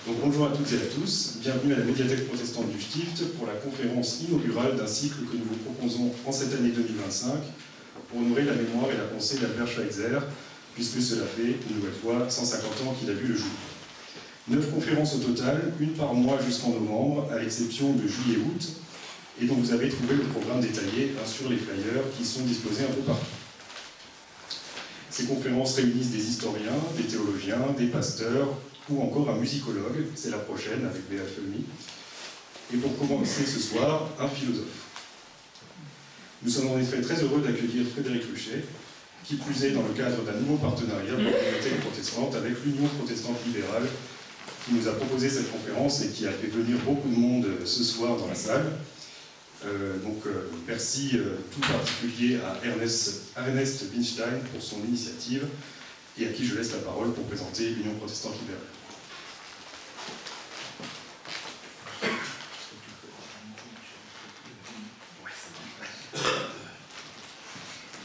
Donc bonjour à toutes et à tous, bienvenue à la médiathèque protestante du Stift pour la conférence inaugurale d'un cycle que nous vous proposons en cette année 2025 pour honorer la mémoire et la pensée d'Albert Schweitzer, puisque cela fait une nouvelle fois 150 ans qu'il a vu le jour. 9 conférences au total, une par mois jusqu'en novembre, à l'exception de juillet-août, et dont vous avez trouvé le programme détaillé sur les flyers qui sont disposés un peu partout. Ces conférences réunissent des historiens, des théologiens, des pasteurs, ou encore un musicologue, c'est la prochaine avec Béa Felmy. Et pour commencer ce soir, un philosophe. Nous sommes en effet très heureux d'accueillir Frédéric Luchet, qui plus est dans le cadre d'un nouveau partenariat pour la médiathèque protestante avec l'Union protestante libérale, qui nous a proposé cette conférence et qui a fait venir beaucoup de monde ce soir dans la salle. Merci tout particulier à Ernest Winstein pour son initiative et à qui je laisse la parole pour présenter l'Union protestante libérale.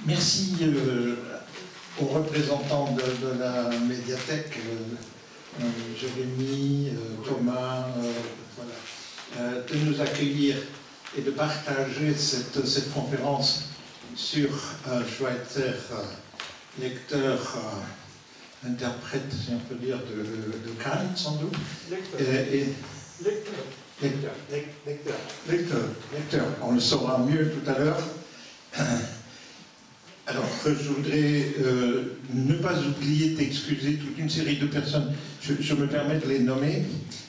Merci aux représentants de la médiathèque, Jérémy, Thomas, de nous accueillir et de partager cette conférence sur Schweitzer, lecteur, interprète, si on peut dire, de Kant, sans doute. Lecteur. On le saura mieux tout à l'heure. Alors, je voudrais ne pas oublier d'excuser toute une série de personnes. Je me permets de les nommer.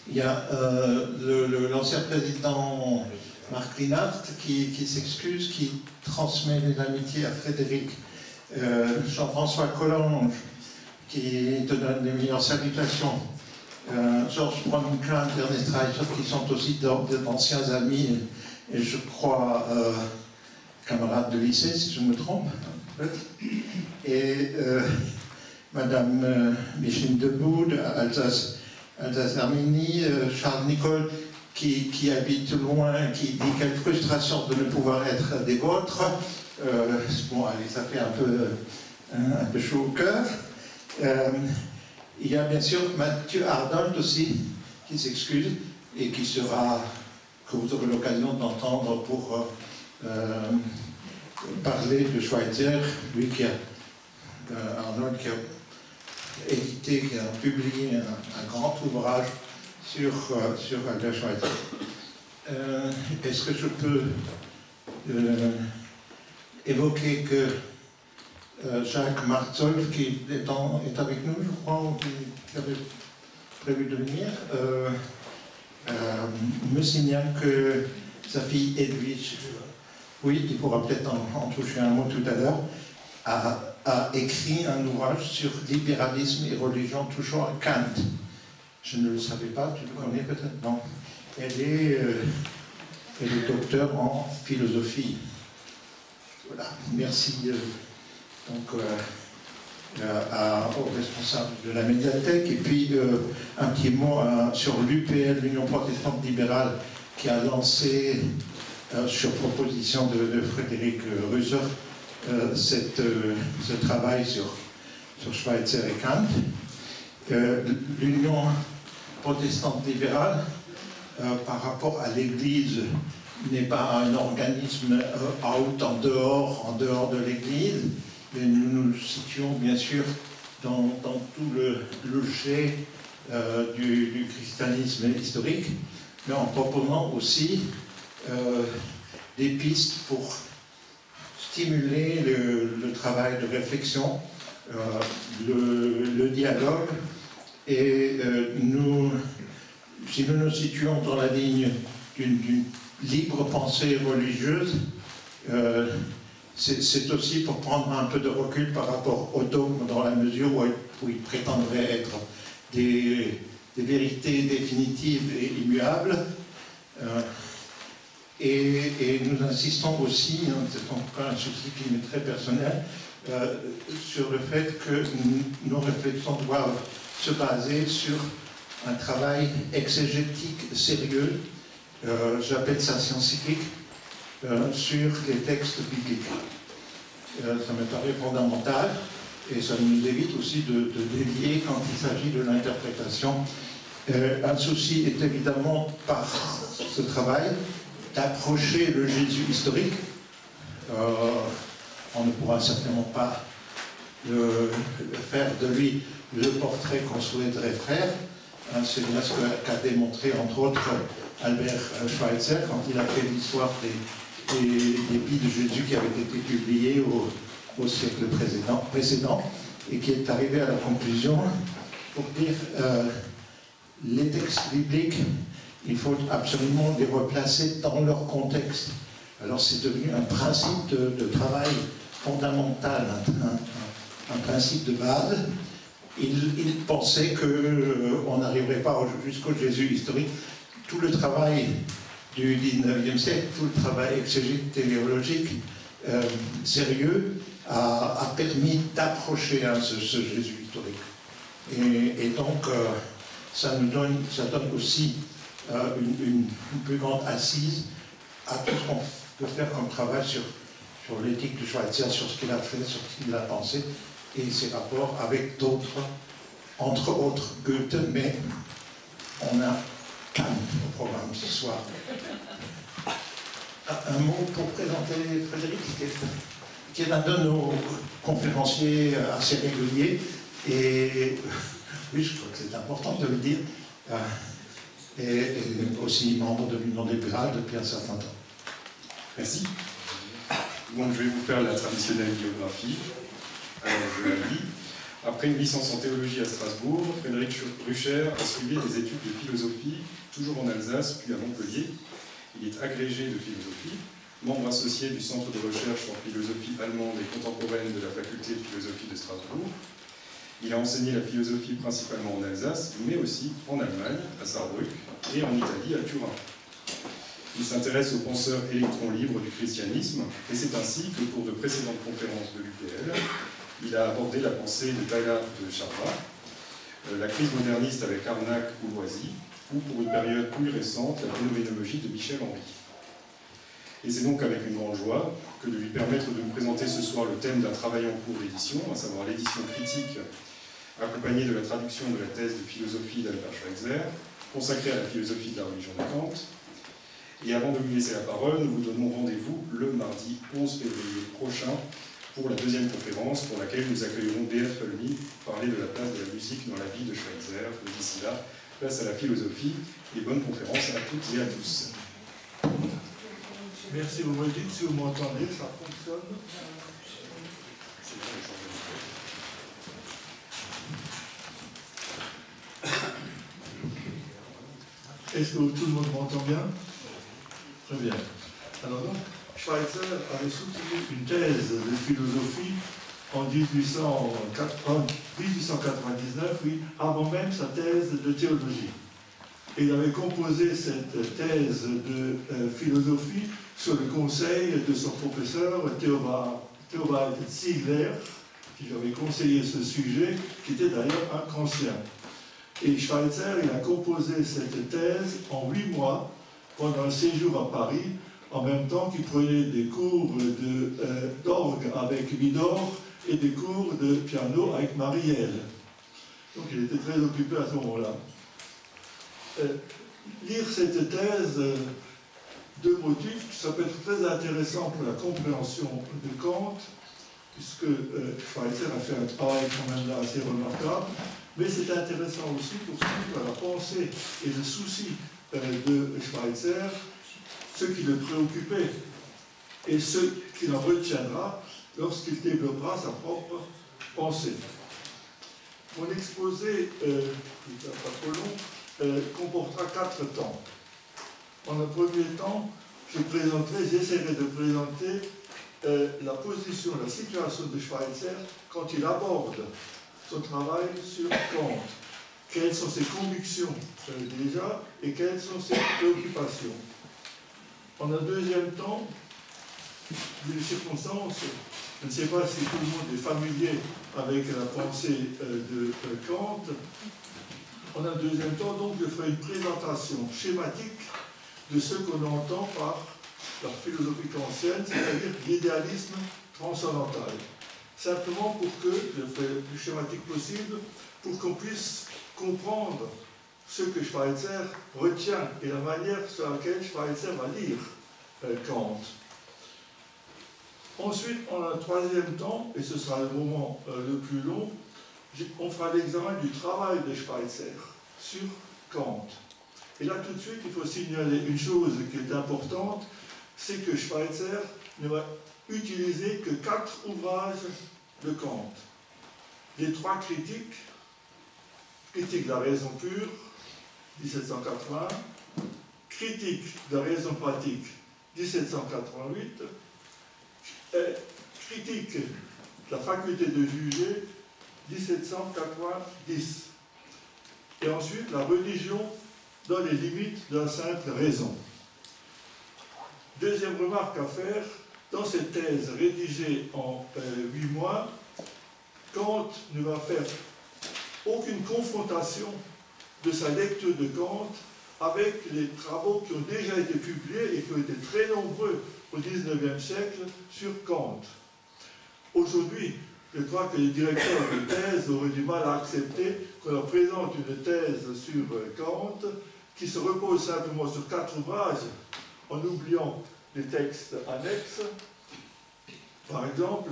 Il y a l'ancien président Marc Linhart qui s'excuse, qui transmet les amitiés à Frédéric. Jean-François Collange qui te donne les meilleures salutations. Georges Bronnkland, Ernest Reicher qui sont aussi d'anciens amis et je crois camarades de lycée, si je me trompe. Et Madame Micheline Debout, Alsace-Arménie, Charles Nicole, qui habite loin, qui dit quelle frustration de ne pouvoir être des vôtres. Bon, allez, ça fait un peu chaud au cœur. Il y a bien sûr Mathieu Arnold aussi, qui s'excuse et que vous aurez l'occasion d'entendre pour parler de Schweitzer, lui Arnold qui a édité, qui a publié un grand ouvrage sur Albert Schweitzer. Est-ce que je peux évoquer que Jacques Martzolf, qui est avec nous, je crois, ou qui avait prévu de venir, me signale que sa fille Edwige, oui, il pourra peut-être en toucher un mot tout à l'heure, a écrit un ouvrage sur libéralisme et religion touchant à Kant. Je ne le savais pas, tu le connais peut-être? Non. Elle est docteure en philosophie. Voilà, merci aux responsables de la médiathèque. Et puis un petit mot sur l'UPL, l'Union protestante libérale, qui a lancé, sur proposition de Frédéric Reuser, ce travail sur Schweitzer et Kant. L'Union protestante libérale, par rapport à l'Église, n'est pas un organisme out, en dehors de l'Église, mais nous nous situons bien sûr dans tout le jet du christianisme historique, mais en proposant aussi des pistes pour stimuler le travail de réflexion, le dialogue, et si nous nous situons dans la ligne d'une libre pensée religieuse, c'est aussi pour prendre un peu de recul par rapport au dogme, dans la mesure où il prétendrait être des vérités définitives et immuables. Et nous insistons aussi, c'est encore un souci qui m'est très personnel, sur le fait que nos réflexions doivent se baser sur un travail exégétique sérieux, j'appelle ça scientifique, sur les textes bibliques. Ça me paraît fondamental et ça nous évite aussi de dévier quand il s'agit de l'interprétation Un souci est évidemment, par ce travail, d'approcher le Jésus historique. On ne pourra certainement pas faire de lui le portrait qu'on souhaiterait faire. C'est bien ce qu'a démontré, entre autres, Albert Schweitzer, quand il a fait l'histoire des vies de Jésus qui avaient été publiées au siècle précédent, et qui est arrivé à la conclusion, pour dire les textes bibliques, il faut absolument les replacer dans leur contexte. Alors c'est devenu un principe de travail fondamental, un principe de base. Il pensait qu'on n'arriverait pas jusqu'au Jésus historique. Tout le travail du 19e siècle, tout le travail exégétique téléologique sérieux a permis d'approcher ce Jésus historique. Et donc, ça donne aussi une plus grande assise à tout ce qu'on peut faire comme travail sur l'éthique de Schweitzer, sur ce qu'il a fait, sur ce qu'il a pensé, et ses rapports avec d'autres, entre autres Goethe, mais on a Kant au programme ce soir. Un mot pour présenter Frédéric, qui est un de nos conférenciers assez réguliers, et oui, je crois que c'est important de le dire, et aussi membre de l'Union libérale depuis un certain temps. Merci. Donc je vais vous faire la traditionnelle biographie. Alors je la lis. Après une licence en théologie à Strasbourg, Frédéric Rucher a suivi des études de philosophie, toujours en Alsace, puis à Montpellier. Il est agrégé de philosophie, membre associé du Centre de recherche en philosophie allemande et contemporaine de la faculté de philosophie de Strasbourg. Il a enseigné la philosophie principalement en Alsace, mais aussi en Allemagne, à Saarbrück, et en Italie, à Turin. Il s'intéresse aux penseurs électrons libres du christianisme, et c'est ainsi que pour de précédentes conférences de l'UPL, il a abordé la pensée de Teilhard de Chardin, la crise moderniste avec Carnac ou Loisy, ou pour une période plus récente, la phénoménologie de Michel Henry. Et c'est donc avec une grande joie que de lui permettre de nous présenter ce soir le thème d'un travail en cours d'édition, à savoir l'édition critique accompagnée de la traduction de la thèse de philosophie d'Albert Schweitzer, consacrée à la philosophie de la religion de Kant. Et avant de lui laisser la parole, nous vous donnons rendez-vous le mardi 11 février prochain pour la deuxième conférence, pour laquelle nous accueillerons B.F. Fulmy parler de la place de la musique dans la vie de Schweitzer. D'ici là, place à la philosophie et bonne conférence à toutes et à tous. Merci, vous me dites si vous m'entendez, ça fonctionne. Est-ce que tout le monde m'entend bien? Très bien. Alors donc, Schweitzer avait soutenu une thèse de philosophie en 1899, oui, avant même sa thèse de théologie. Et il avait composé cette thèse de philosophie sur le conseil de son professeur Theobald Ziegler, qui lui avait conseillé ce sujet, qui était d'ailleurs un kantien. Et Schweitzer, il a composé cette thèse en 8 mois, pendant un séjour à Paris, en même temps qu'il prenait des cours d'orgue avec Widor et des cours de piano avec Marielle. Donc il était très occupé à ce moment-là. Lire cette thèse, deux motifs, ça peut être très intéressant pour la compréhension de Kant, puisque Schweitzer a fait un travail quand même là assez remarquable, mais c'est intéressant aussi pour suivre la pensée et le souci de Schweitzer, ce qui le préoccupait et ce qu'il en retiendra lorsqu'il développera sa propre pensée. Mon exposé, qui n'est pas trop long, comportera 4 temps. En un premier temps, j'essaierai de présenter la position, la situation de Schweitzer quand il aborde son travail sur Kant. Quelles sont ses convictions déjà et quelles sont ses préoccupations. En un deuxième temps, vu les circonstances, je ne sais pas si tout le monde est familier avec la pensée de Kant. En un deuxième temps, donc, je ferai une présentation schématique de ce qu'on entend par la philosophie kantienne, c'est-à-dire l'idéalisme transcendantal. Simplement pour que, je ferai le plus schématique possible, pour qu'on puisse comprendre ce que Schweitzer retient et la manière sur laquelle Schweitzer va lire Kant. Ensuite, en un troisième temps, et ce sera le moment le plus long, on fera l'examen du travail de Schweitzer sur Kant. Et là, tout de suite, il faut signaler une chose qui est importante, c'est que Schweitzer ne va utiliser que 4 ouvrages de Kant. Les 3 critiques, critique de la raison pure, 1780, critique de la raison pratique, 1788, critique de la faculté de juger, 1790. Et ensuite, la religion dans les limites de la sainte raison. Deuxième remarque à faire, dans cette thèse rédigée en 8 mois, Kant ne va faire aucune confrontation de sa lecture de Kant avec les travaux qui ont déjà été publiés et qui ont été très nombreux au XIXe siècle sur Kant. Aujourd'hui, je crois que les directeurs de thèse auraient du mal à accepter qu'on leur présente une thèse sur Kant qui se repose simplement sur 4 ouvrages en oubliant les textes annexes. Par exemple,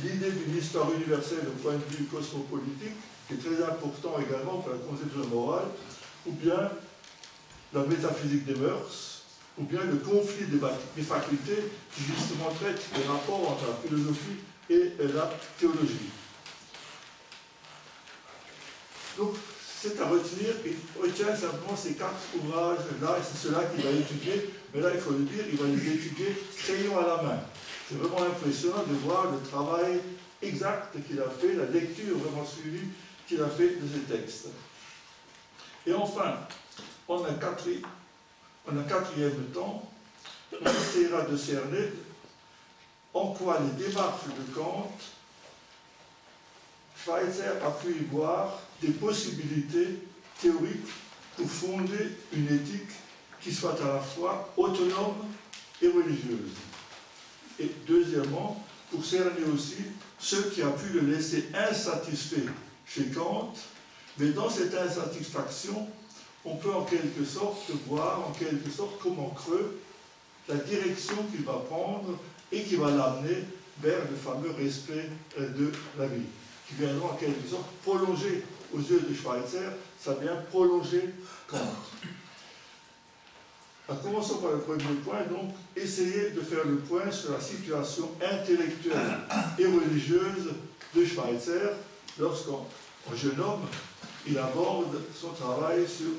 l'idée d'une histoire universelle au point de vue cosmopolitique, qui est très important également pour la conception morale, ou bien la métaphysique des mœurs, ou bien le conflit des facultés qui justement traite des rapports entre la philosophie et la théologie. Donc, c'est à retenir, il retient simplement ces 4 ouvrages-là, et c'est cela qu'il va étudier, mais là, il faut le dire, il va les étudier crayon à la main. C'est vraiment impressionnant de voir le travail exact qu'il a fait, la lecture vraiment suivie qu'il a fait de ces textes. Et enfin, en un quatrième temps, on essaiera de cerner en quoi les démarches de Kant, Schweitzer a pu y voir des possibilités théoriques pour fonder une éthique qui soit à la fois autonome et religieuse. Et deuxièmement, pour cerner aussi ce qui a pu le laisser insatisfait chez Kant, mais dans cette insatisfaction, on peut en quelque sorte voir, en quelque sorte, comme en creux, la direction qu'il va prendre et qui va l'amener vers le fameux respect de la vie, qui viendra en quelque sorte prolonger, aux yeux de Schweitzer, ça vient prolonger Kant. Commençons par le premier point, donc, essayer de faire le point sur la situation intellectuelle et religieuse de Schweitzer lorsqu'en jeune homme, il aborde son travail sur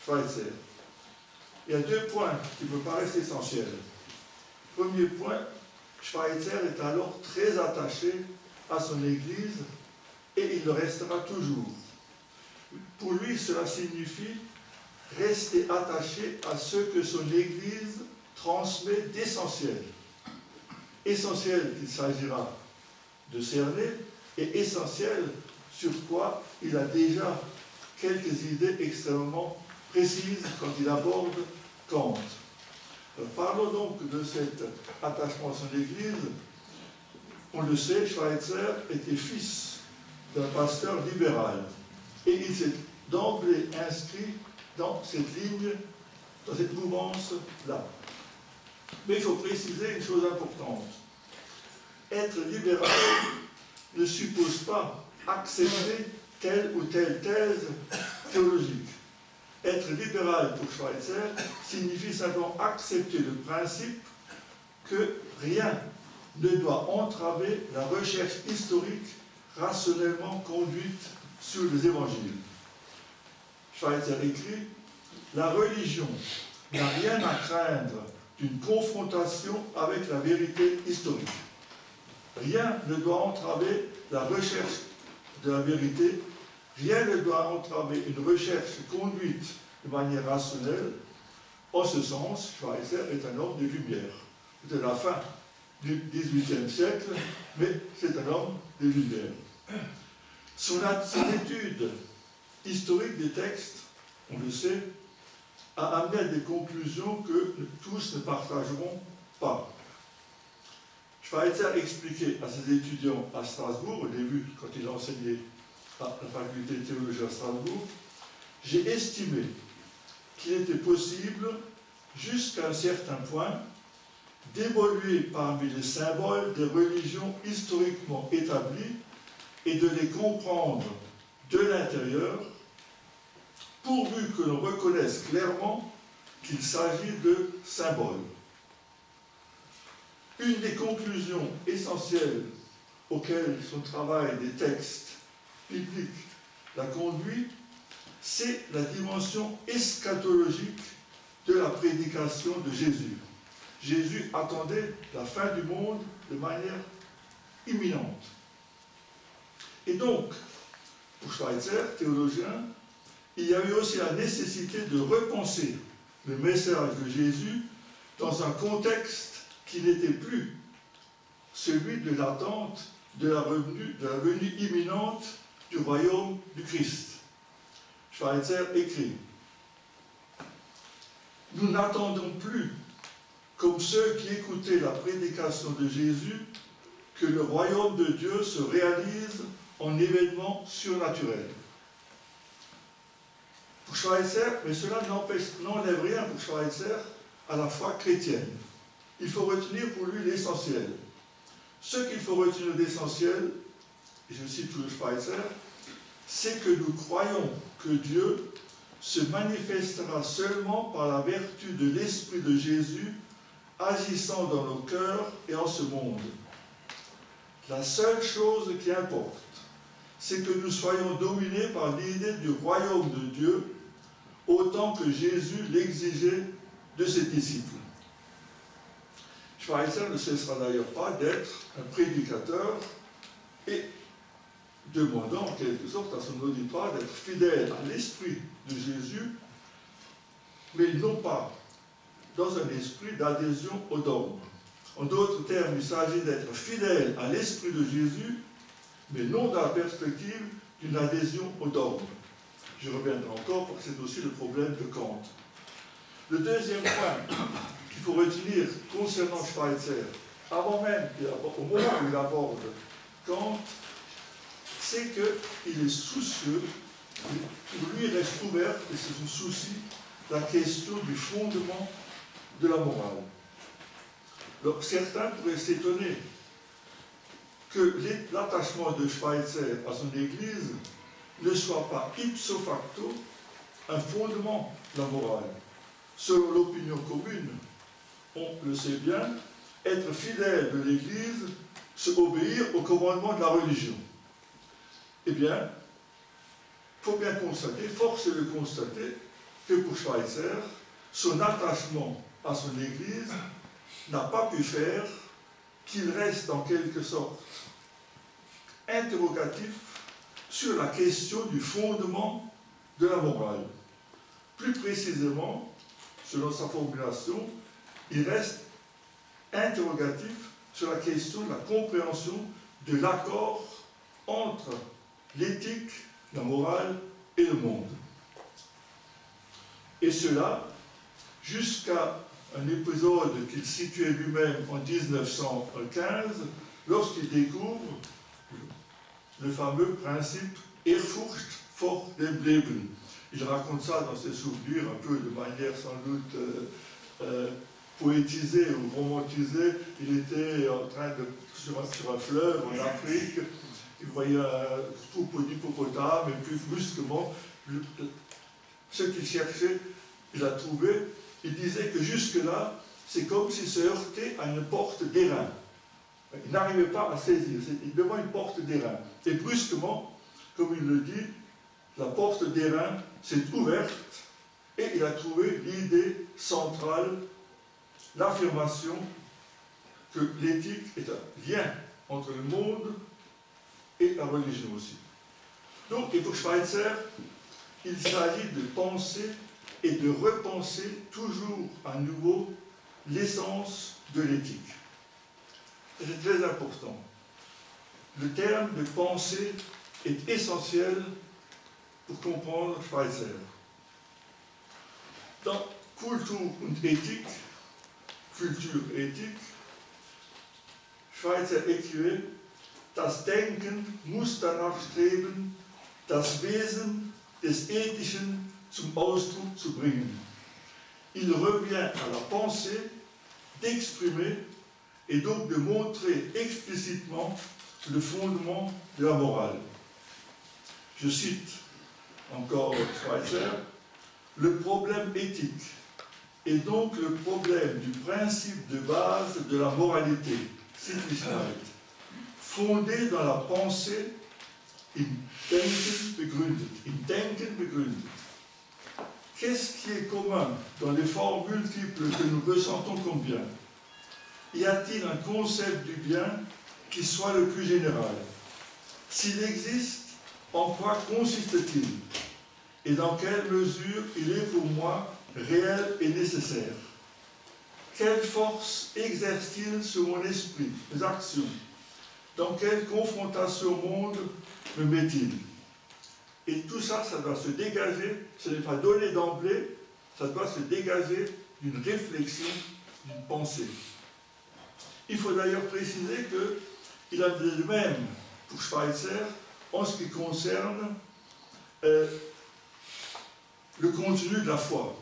Schweitzer. Il y a 2 points qui me paraissent essentiels. Premier point, Schweitzer est alors très attaché à son Église et il le restera toujours. Pour lui, cela signifie rester attaché à ce que son Église transmet d'essentiel. Essentiel qu'il s'agira de cerner et essentiel sur quoi il a déjà quelques idées extrêmement précises quand il aborde Kant. Parlons donc de cet attachement à son Église. On le sait, Schweitzer était fils d'un pasteur libéral et il s'est d'emblée inscrit dans cette ligne, dans cette mouvance-là. Mais il faut préciser une chose importante. Être libéral ne suppose pas accepter telle ou telle thèse théologique. Être libéral pour Schweitzer signifie simplement accepter le principe que rien ne doit entraver la recherche historique rationnellement conduite sur les évangiles. Schweitzer écrit « La religion n'a rien à craindre d'une confrontation avec la vérité historique. Rien ne doit entraver la recherche de la vérité, rien ne doit entraver une recherche conduite de manière rationnelle. En ce sens, Schweitzer est un homme de lumière. » C'est la fin du XVIIIe siècle, mais c'est un homme de lumière. Son étude historique des textes, on le sait, a amené à des conclusions que tous ne partageront pas. Schweitzer expliquait à ses étudiants à Strasbourg, au début, quand il enseignait à la faculté de théologie à Strasbourg, j'ai estimé qu'il était possible, jusqu'à un certain point, d'évoluer parmi les symboles des religions historiquement établies et de les comprendre de l'intérieur, pourvu que l'on reconnaisse clairement qu'il s'agit de symboles. Une des conclusions essentielles auxquelles son travail des textes bibliques l'a conduit, c'est la dimension eschatologique de la prédication de Jésus. Jésus attendait la fin du monde de manière imminente. Et donc, pour Schweitzer, théologien, il y a eu aussi la nécessité de repenser le message de Jésus dans un contexte qui n'était plus celui de l'attente de la venue imminente du royaume du Christ. Schweitzer écrit « Nous n'attendons plus, comme ceux qui écoutaient la prédication de Jésus, que le royaume de Dieu se réalise en événements surnaturels. » Pour Schweitzer, mais cela n'enlève rien pour Schweitzer à la foi chrétienne. Il faut retenir pour lui l'essentiel. Ce qu'il faut retenir d'essentiel, et je cite toujours Schweitzer, c'est que nous croyons que Dieu se manifestera seulement par la vertu de l'Esprit de Jésus agissant dans nos cœurs et en ce monde. La seule chose qui importe, c'est que nous soyons dominés par l'idée du royaume de Dieu, autant que Jésus l'exigeait de ses disciples. Schweitzer ne cessera d'ailleurs pas d'être un prédicateur et demandant en quelque sorte à son auditoire d'être fidèle à l'esprit de Jésus, mais non pas dans un esprit d'adhésion au dogme. En d'autres termes, il s'agit d'être fidèle à l'esprit de Jésus, mais non dans la perspective d'une adhésion au dogme. Je reviendrai encore parce que c'est aussi le problème de Kant. Le deuxième point qu'il faut retenir concernant Schweitzer, avant même, au moment où il aborde Kant, c'est qu'il est soucieux, pour lui il reste ouvert, et c'est son souci, la question du fondement de la morale. Alors, certains pourraient s'étonner que l'attachement de Schweitzer à son Église ne soit pas ipso facto un fondement de la morale. Selon l'opinion commune, on le sait bien, être fidèle de l'Église, c'est obéir au commandement de la religion. Eh bien, il faut bien constater, force est de constater, que pour Schweitzer, son attachement à son Église n'a pas pu faire qu'il reste en quelque sorte interrogatif sur la question du fondement de la morale. Plus précisément, selon sa formulation, il reste interrogatif sur la question de la compréhension de l'accord entre l'éthique, la morale et le monde. Et cela, jusqu'à un épisode qu'il situait lui-même en 1915, lorsqu'il découvre le fameux principe Ehrfurcht vor dem Leben. Il raconte ça dans ses souvenirs, un peu de manière sans doute poétisée ou romantisée. Il était en train de, sur un fleuve en Afrique, il voyait un troupeau d'hippopotames, et puis brusquement, ce qu'il cherchait, il l'a trouvé. Il disait que jusque-là, c'est comme s'il se heurtait à une porte d'airain. Il n'arrivait pas à saisir, il est devant une porte d'airain. Et brusquement, comme il le dit, la porte d'airain s'est ouverte et il a trouvé l'idée centrale, l'affirmation que l'éthique est un lien entre le monde et la religion aussi. Donc, et pour Schweitzer, il s'agit de penser et de repenser toujours à nouveau l'essence de l'éthique. C'est très important. Le terme de pensée est essentiel pour comprendre Schweitzer. Dans Kultur und Ethik, culture et éthique, Schweitzer écrivait Das Denken muss danach streben, das Wesen des Ethischen zum Ausdruck zu bringen. Il revient à la pensée d'exprimer et donc de montrer explicitement le fondement de la morale. Je cite encore Schweitzer, le problème éthique est donc le problème du principe de base de la moralité, Sittlichkeit, fondé dans la pensée im Denken begründet. Qu'est-ce qui est commun dans les formes multiples que nous ressentons comme bien? Y a-t-il un concept du bien qui soit le plus général? S'il existe, en quoi consiste-t-il? Et dans quelle mesure il est pour moi réel et nécessaire? Quelle force exerce-t-il sur mon esprit, mes actions? Dans quelle confrontation au monde me met-il? Et tout ça, ça doit se dégager, ce n'est pas donné d'emblée, ça doit se dégager d'une réflexion, d'une pensée. Il faut d'ailleurs préciser qu'il a de même pour Schweitzer en ce qui concerne le contenu de la foi.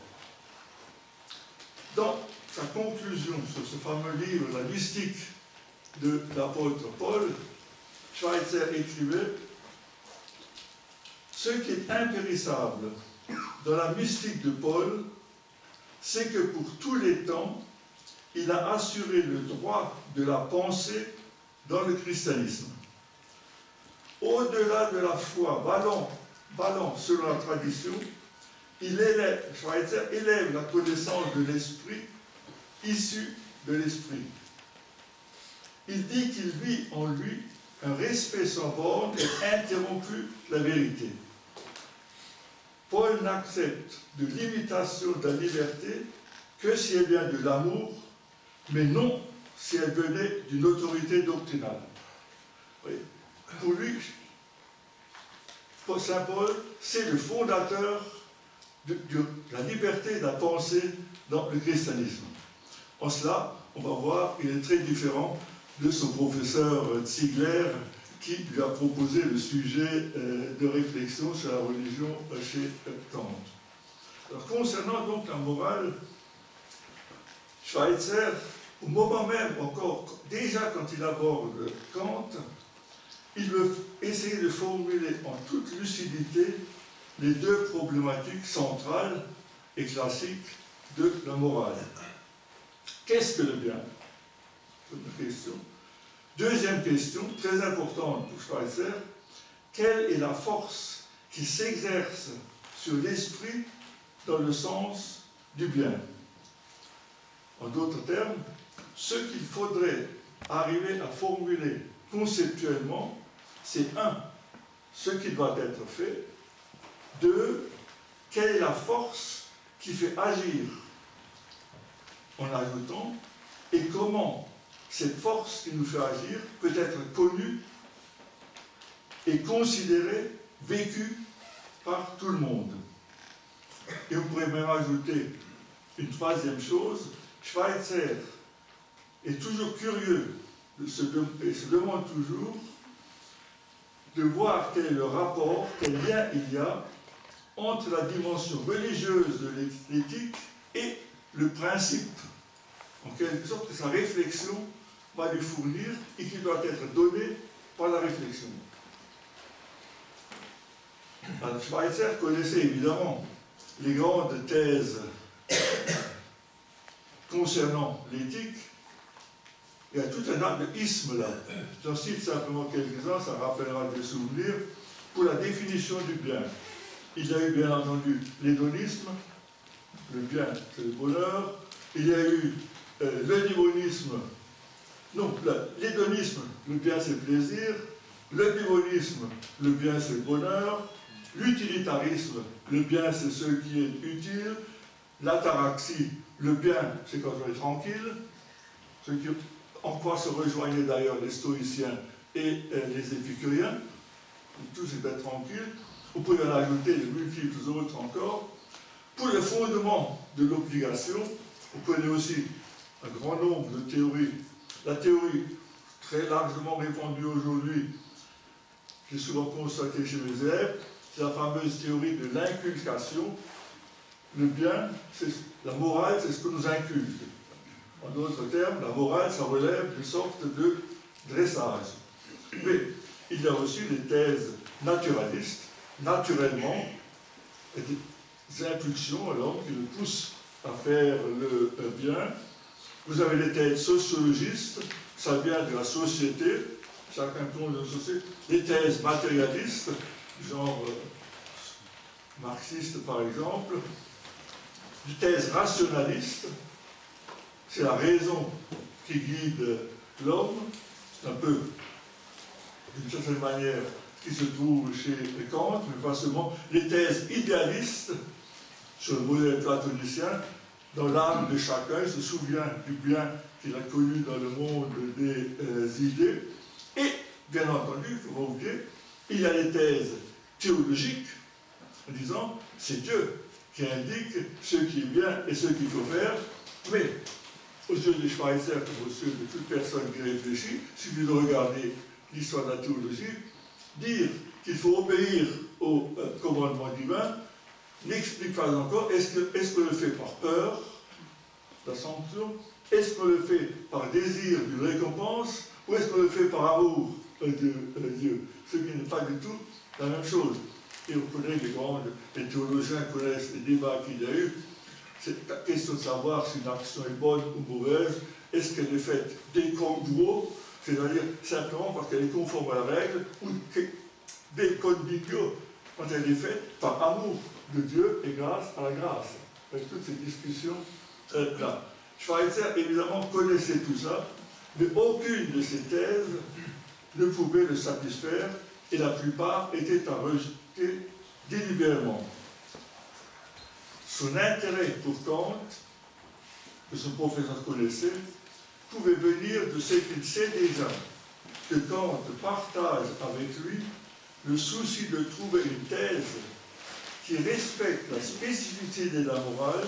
Dans sa conclusion sur ce fameux livre, La mystique de l'apôtre Paul, Schweitzer écrivait: ce qui est impérissable dans la mystique de Paul, c'est que pour tous les temps, il a assuré le droit de la pensée dans le christianisme. Au-delà de la foi, valant selon la tradition, Schweitzer élève la connaissance de l'esprit issu de l'esprit. Il dit qu'il vit en lui un respect sans borne et interrompu de la vérité. Paul n'accepte de l'imitation de la liberté que si elle vient de l'amour, mais non si elle venait d'une autorité doctrinale. Oui. Pour lui, Saint Paul, c'est le fondateur de la liberté de la pensée dans le christianisme. En cela, on va voir, il est très différent de son professeur Ziegler, qui lui a proposé le sujet de réflexion sur la religion chez Kant. Alors, concernant donc la morale, Schweitzer, au moment même encore, déjà quand il aborde Kant, il veut essayer de formuler en toute lucidité les deux problématiques centrales et classiques de la morale. Qu'est-ce que le bien? Première question. Deuxième question, très importante pour Schweitzer, quelle est la force qui s'exerce sur l'esprit dans le sens du bien? En d'autres termes, ce qu'il faudrait arriver à formuler conceptuellement, c'est 1. Ce qui doit être fait, 2. Quelle est la force qui fait agir en ajoutant, et comment cette force qui nous fait agir peut être connue et considérée, vécue par tout le monde. Et on pourrait même ajouter une troisième chose, Schweitzer est toujours curieux et se demande toujours de voir quel est le rapport, quel lien il y a entre la dimension religieuse de l'éthique et le principe, en quelque sorte, que sa réflexion va lui fournir et qui doit être donné par la réflexion. Alors, Schweitzer connaissait évidemment les grandes thèses concernant l'éthique. Il y a tout un art de isme là. J'en cite simplement quelques-uns, ça rappellera des souvenirs. Pour la définition du bien, il y a eu bien entendu l'hédonisme, le bien c'est le bonheur. Il y a eu l'eudaimonisme, non, l'hédonisme, le bien c'est le plaisir. L'eudaimonisme, le bien c'est le bonheur. L'utilitarisme, le bien c'est ce qui est utile. L'ataraxie, le bien c'est quand on est tranquille. Ce qui, en quoi se rejoignaient d'ailleurs les stoïciens et les épicuriens. Tout c'est d'être tranquille. Vous pouvez en ajouter de multiples autres encore. Pour le fondement de l'obligation, on connaît aussi un grand nombre de théories. La théorie très largement répandue aujourd'hui, qui est souvent constatée chez les élèves, c'est la fameuse théorie de l'inculcation, le bien, la morale, c'est ce que nous inculque. En d'autres termes, la morale, ça relève d'une sorte de dressage. Mais il y a aussi des thèses naturalistes, naturellement, et des impulsions alors qui nous poussent à faire le bien. Vous avez les thèses sociologistes, ça vient de la société, chacun compte de la société. Les thèses matérialistes, genre marxiste par exemple. Les thèses rationalistes, c'est la raison qui guide l'homme, c'est un peu, d'une certaine manière, qui se trouve chez Kant, mais pas seulement. Les thèses idéalistes, sur le modèle platonicien, dans l'âme de chacun, il se souvient du bien qu'il a connu dans le monde des idées. Et, bien entendu, il ne faut pas oublier, il y a les thèses théologiques, en disant, c'est Dieu qui indique ce qui est bien et ce qu'il faut faire, mais aux yeux de Schweitzer, comme aux yeux de toute personne qui réfléchit, il suffit de regarder l'histoire de la théologie, dire qu'il faut obéir au commandement divin, n'explique pas encore, est-ce qu'on le fait par peur, la sanction, est-ce qu'on le fait par désir d'une récompense, ou est-ce qu'on le fait par amour de Dieu, ce qui n'est pas du tout la même chose. Et on connaît les théologiens connaissent les débats qu'il y a eu. C'est la question de savoir si une action est bonne ou mauvaise, est-ce qu'elle est faite de congruo, c'est-à-dire simplement parce qu'elle est conforme à la règle, ou de condigio, quand elle est faite par amour de Dieu et grâce à la grâce. Avec toutes ces discussions-là. Schweitzer, évidemment, connaissait tout ça, mais aucune de ces thèses ne pouvait le satisfaire, et la plupart étaient à rejeter délibérément. Son intérêt pour Kant, que son professeur connaissait, pouvait venir de ce qu'il sait déjà, que Kant partage avec lui le souci de trouver une thèse qui respecte la spécificité de la morale,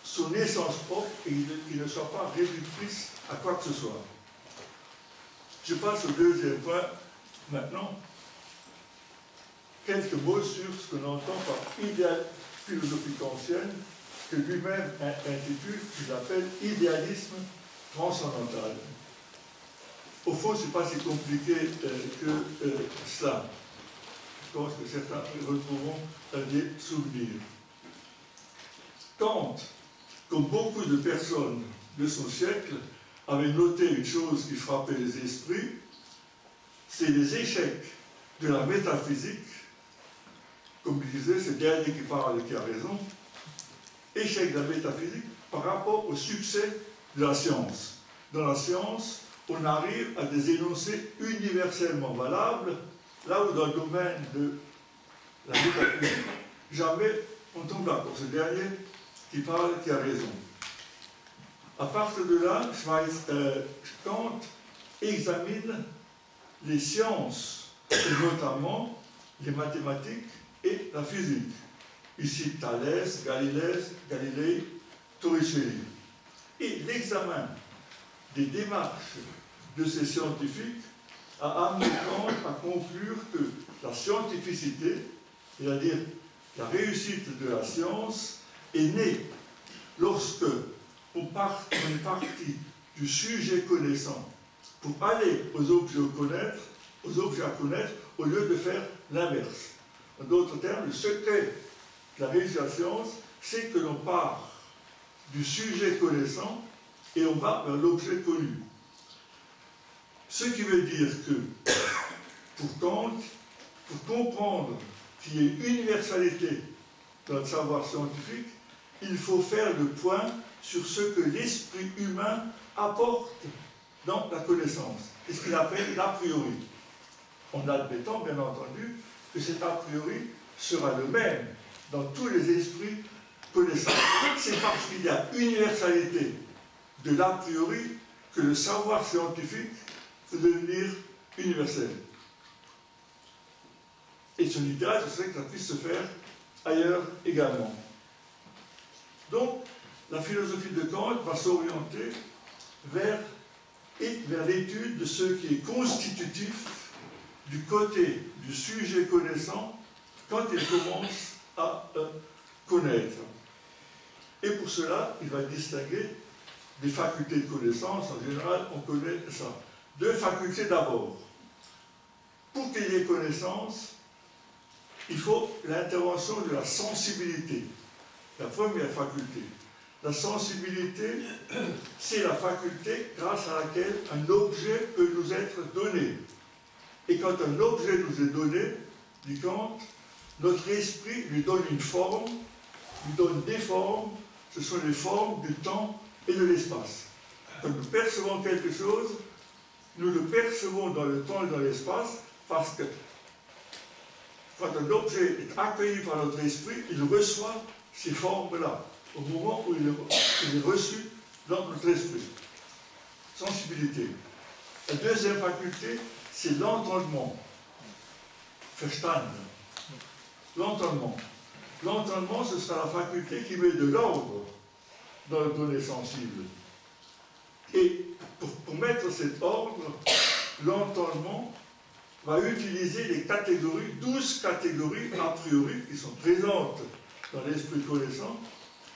son essence propre, et qui ne soit pas réductrice à quoi que ce soit. Je passe au deuxième point maintenant. Quelques mots sur ce qu'on entend par idéal philosophie kantienne, que lui-même intitule, qu'il appelle idéalisme transcendantal. Au fond, ce n'est pas si compliqué que cela. Je pense que certains retrouveront des souvenirs. Kant, comme beaucoup de personnes de son siècle, avait noté une chose qui frappait les esprits, c'est les échecs de la métaphysique. Comme je disais, c'est le dernier qui parle et qui a raison. Échec de la métaphysique par rapport au succès de la science. Dans la science, on arrive à des énoncés universellement valables, là où dans le domaine de la métaphysique, jamais on tombe d'accord. C'est le dernier qui parle et qui a raison. À partir de là, Kant examine les sciences, et notamment les mathématiques et la physique. Ici, Thalès, Galilée, Torricelli. Et l'examen des démarches de ces scientifiques a amené Kant à conclure que la scientificité, c'est-à-dire la réussite de la science, est née lorsque on est parti du sujet connaissant pour aller aux objets à connaître, au lieu de faire l'inverse. En d'autres termes, le secret de la réussite de la science, c'est que l'on part du sujet connaissant et on va vers l'objet connu. Ce qui veut dire que, pour Kant, pour comprendre qu'il y ait une universalité dans le savoir scientifique, il faut faire le point sur ce que l'esprit humain apporte dans la connaissance, et ce qu'il appelle l'a priori. En admettant, bien entendu, que cet a priori sera le même dans tous les esprits connaissants. C'est parce qu'il y a universalité de l'a priori que le savoir scientifique peut devenir universel. Et son idéal, ce serait que ça puisse se faire ailleurs également. Donc, la philosophie de Kant va s'orienter vers l'étude de ce qui est constitutif du côté du sujet connaissant quand il commence à connaître. Et pour cela, il va distinguer des facultés de connaissance. En général, on connaît ça. Deux facultés d'abord. Pour qu'il y ait connaissance, il faut l'intervention de la sensibilité. La première faculté. La sensibilité, c'est la faculté grâce à laquelle un objet peut nous être donné. Et quand un objet nous est donné, dit Kant, notre esprit lui donne une forme, lui donne des formes, ce sont les formes du temps et de l'espace. Quand nous percevons quelque chose, nous le percevons dans le temps et dans l'espace, parce que quand un objet est accueilli par notre esprit, il reçoit ces formes-là, au moment où il est reçu dans notre esprit. Sensibilité. La deuxième faculté, c'est l'entendement. Verstand. L'entendement. L'entendement, ce sera la faculté qui met de l'ordre dans les données sensibles. Et pour mettre cet ordre, l'entendement va utiliser les catégories, 12 catégories a priori qui sont présentes dans l'esprit connaissant.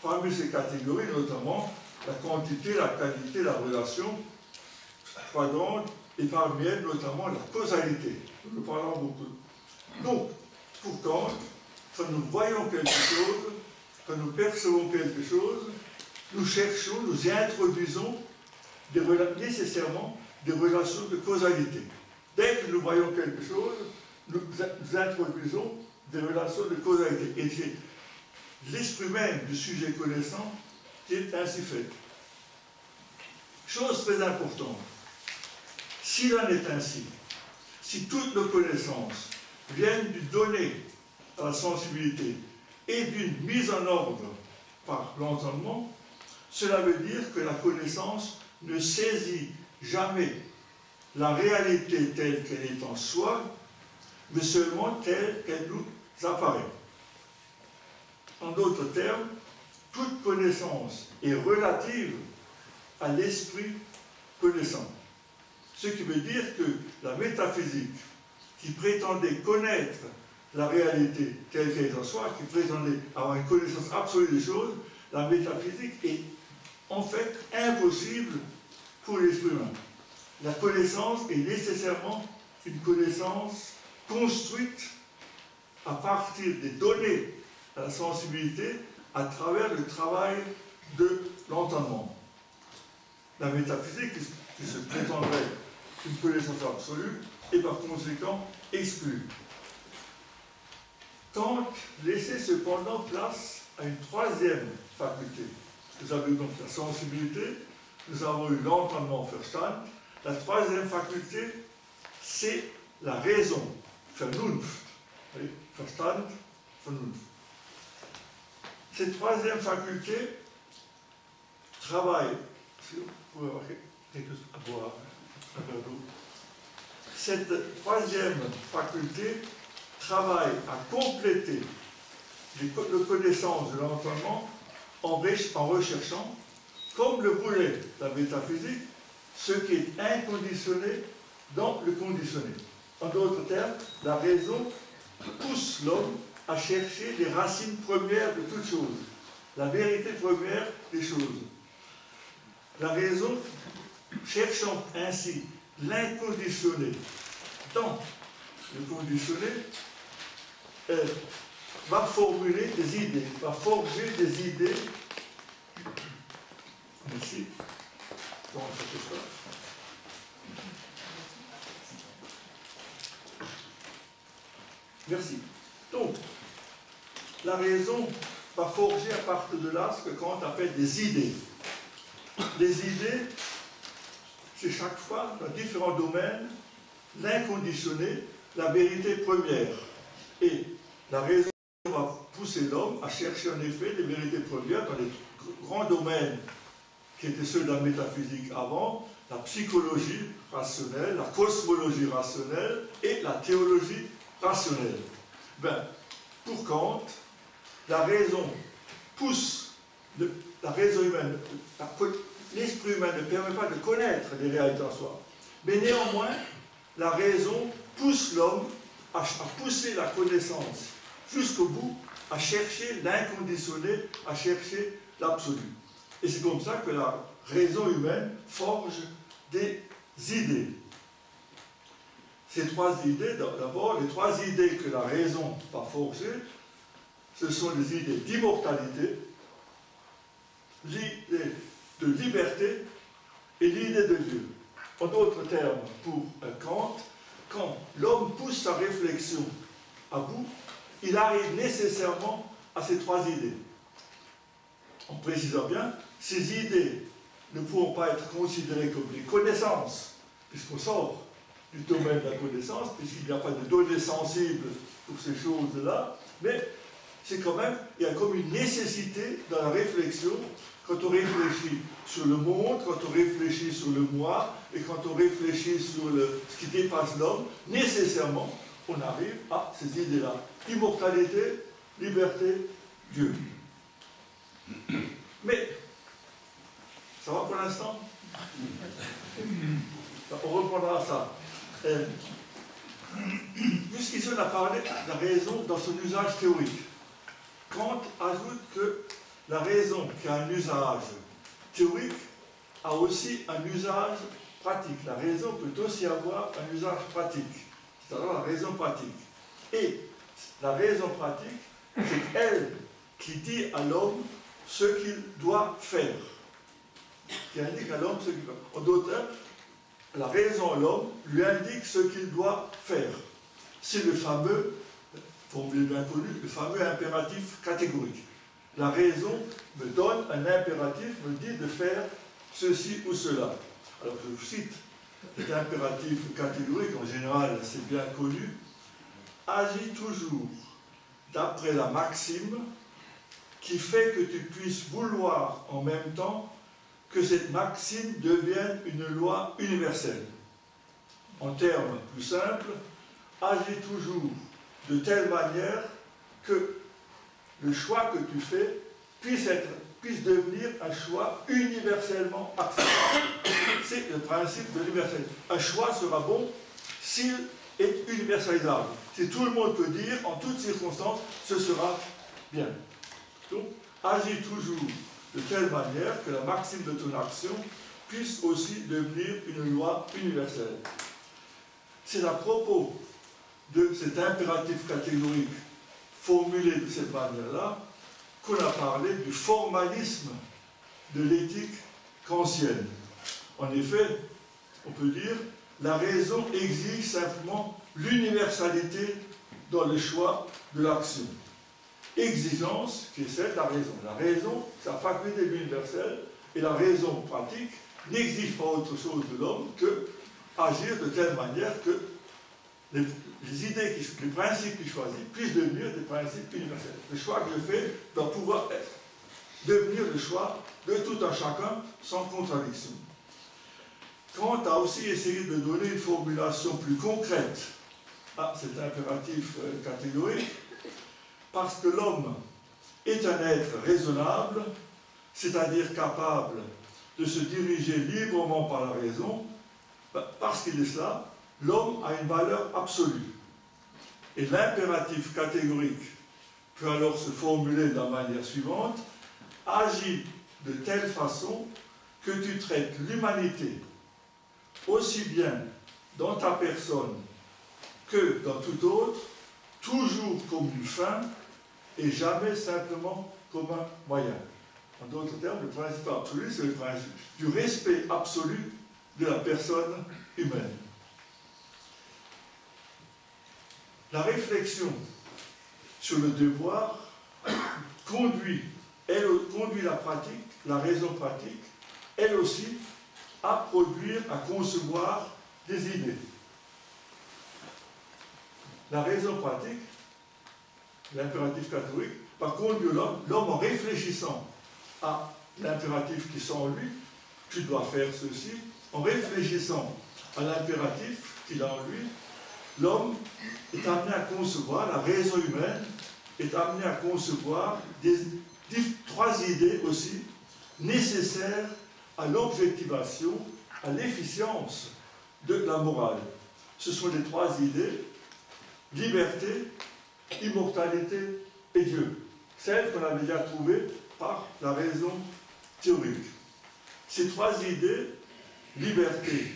Parmi ces catégories, notamment la quantité, la qualité, la relation, quadrant, et parmi elles, notamment la causalité. Nous parlons beaucoup. Donc, pour Kant, quand nous voyons quelque chose, quand nous percevons quelque chose, nous cherchons, nous y introduisons nécessairement des relations de causalité. Dès que nous voyons quelque chose, nous introduisons des relations de causalité. Et c'est l'esprit même du sujet connaissant qui est ainsi fait. Chose très importante, s'il en est ainsi, si toutes nos connaissances viennent d'une donnée à la sensibilité et d'une mise en ordre par l'entendement, cela veut dire que la connaissance ne saisit jamais la réalité telle qu'elle est en soi, mais seulement telle qu'elle nous apparaît. En d'autres termes, toute connaissance est relative à l'esprit connaissant. Ce qui veut dire que la métaphysique, qui prétendait connaître la réalité telle qu'elle est en soi, qui prétendait avoir une connaissance absolue des choses, la métaphysique est en fait impossible pour l'esprit humain. La connaissance est nécessairement une connaissance construite à partir des données à la sensibilité à travers le travail de l'entendement. La métaphysique, qui se prétendrait une connaissance absolue, est par conséquent exclue. Kant laissait cependant place à une troisième faculté. Nous avons donc la sensibilité, nous avons eu l'entendement, Verstand. La troisième faculté, c'est la raison, Vernunft. Verstand, Vernunft. Cette troisième faculté travaille, si vous pouvez avoir quelque chose à boire, un verre d'eau. Cette troisième faculté travaille à compléter les connaissances de l'entendement en recherchant, comme le voulait la métaphysique, ce qui est inconditionné dans le conditionné. En d'autres termes, la raison pousse l'homme à chercher les racines premières de toute chose, la vérité première des choses. La raison, cherchant ainsi l'inconditionné dans le conditionné, va formuler des idées, va forger des idées. Merci. Comment ça fait ça? Merci. Donc, la raison va forger à partir de là ce que Kant appelle des idées. Les idées, c'est chaque fois, dans différents domaines, l'inconditionné, la vérité première. Et la raison va pousser l'homme à chercher en effet des vérités premières dans les grands domaines qui étaient ceux de la métaphysique avant, la psychologie rationnelle, la cosmologie rationnelle et la théologie rationnelle. Ben, pour Kant, la raison pousse, la raison humaine, l'esprit humain ne permet pas de connaître les réalités en soi. Mais néanmoins, la raison pousse l'homme à pousser la connaissance jusqu'au bout, à chercher l'inconditionné, à chercher l'absolu. Et c'est comme ça que la raison humaine forge des idées. Ces trois idées, d'abord, les trois idées que la raison va forger, ce sont les idées d'immortalité, l'idée de liberté et l'idée de Dieu. En d'autres termes, pour Kant, quand l'homme pousse sa réflexion à bout, il arrive nécessairement à ces trois idées. En précisant bien, ces idées ne pourront pas être considérées comme des connaissances, puisqu'on sort du domaine de la connaissance, puisqu'il n'y a pas de données sensibles pour ces choses-là, mais c'est quand même, il y a comme une nécessité dans la réflexion, quand on réfléchit sur le monde, quand on réfléchit sur le moi, et quand on réfléchit sur ce qui dépasse l'homme, nécessairement, on arrive à ces idées-là. Immortalité, liberté, Dieu. Mais, ça va pour l'instant? On reprendra ça. Jusqu'ici, on a parlé de la raison dans son usage théorique. Kant ajoute que la raison qui a un usage théorique a aussi un usage pratique. La raison peut aussi avoir un usage pratique, c'est-à-dire la raison pratique. Et la raison pratique, c'est elle qui dit à l'homme ce qu'il doit faire. Qui indique à l'homme ce qu'il doit faire. En d'autres termes, la raison à l'homme lui indique ce qu'il doit faire. C'est le fameux, formule bien connu, le fameux impératif catégorique. La raison me donne un impératif, me dit de faire ceci ou cela. Alors je vous cite cet impératif catégorique, en général c'est bien connu. Agis toujours d'après la maxime qui fait que tu puisses vouloir en même temps que cette maxime devienne une loi universelle. En termes plus simples, agis toujours de telle manière que le choix que tu fais puisse devenir un choix universellement acceptable. C'est le principe de l'universalité. Un choix sera bon s'il est universalisable. Si tout le monde peut dire, en toutes circonstances, ce sera bien. Donc, agis toujours de telle manière que la maxime de ton action puisse aussi devenir une loi universelle. C'est à propos de cet impératif catégorique formulé de cette manière-là qu'on a parlé du formalisme de l'éthique kantienne. En effet, on peut dire, la raison exige simplement l'universalité dans le choix de l'action. Exigence qui est celle de la raison. La raison, c'est la faculté universelle, et la raison pratique n'exige pas autre chose de l'homme que agir de telle manière que les idées, les principes qu'il choisit puissent devenir des principes universels. Le choix que je fais doit pouvoir devenir le choix de tout un chacun sans contradiction. Kant a aussi essayé de donner une formulation plus concrète à cet impératif catégorique, parce que l'homme est un être raisonnable, c'est-à-dire capable de se diriger librement par la raison, parce qu'il est cela, l'homme a une valeur absolue. Et l'impératif catégorique peut alors se formuler de la manière suivante: agis de telle façon que tu traites l'humanité aussi bien dans ta personne que dans tout autre, toujours comme une fin et jamais simplement comme un moyen. En d'autres termes, le principe absolu, c'est le principe du respect absolu de la personne humaine. La réflexion sur le devoir conduit la pratique, la raison pratique, elle aussi, à produire, à concevoir des idées. La raison pratique, l'impératif catégorique, va conduire l'homme en réfléchissant à l'impératif qui sont en lui, tu dois faire ceci, en réfléchissant à l'impératif qu'il a en lui, l'homme est amené à concevoir, la raison humaine est amenée à concevoir trois idées aussi nécessaires à l'objectivation, à l'efficience de la morale. Ce sont les trois idées: liberté, immortalité et Dieu. Celles qu'on avait déjà trouvées par la raison théorique. Ces trois idées, liberté,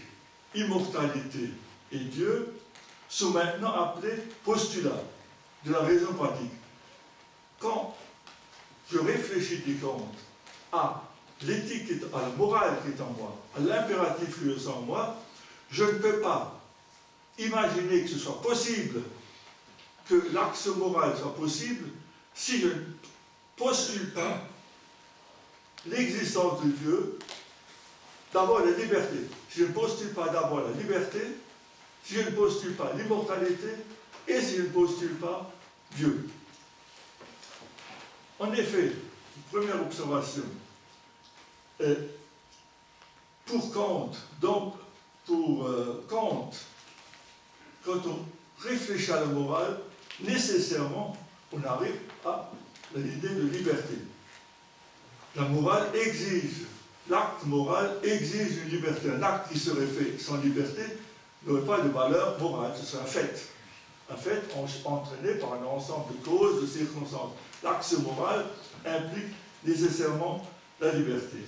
immortalité et Dieu, sont maintenant appelés postulats de la raison pratique. Quand je réfléchis du compte à l'éthique, à la morale qui est en moi, à l'impératif qui est en moi, je ne peux pas imaginer que ce soit possible, que l'axe moral soit possible, si je ne postule pas l'existence de Dieu, d'abord la liberté. Si je ne postule pas d'abord la liberté, si je ne postule pas l'immortalité, et si je ne postule pas Dieu. En effet, première observation, pour Kant, donc pour Kant, quand on réfléchit à la morale, nécessairement, on arrive à l'idée de liberté. La morale exige, l'acte moral exige une liberté. Un acte qui serait fait sans liberté n'aurait pas de valeur morale, ce serait un fait. Un fait entraîné par un ensemble de causes, de circonstances. L'axe moral implique nécessairement la liberté.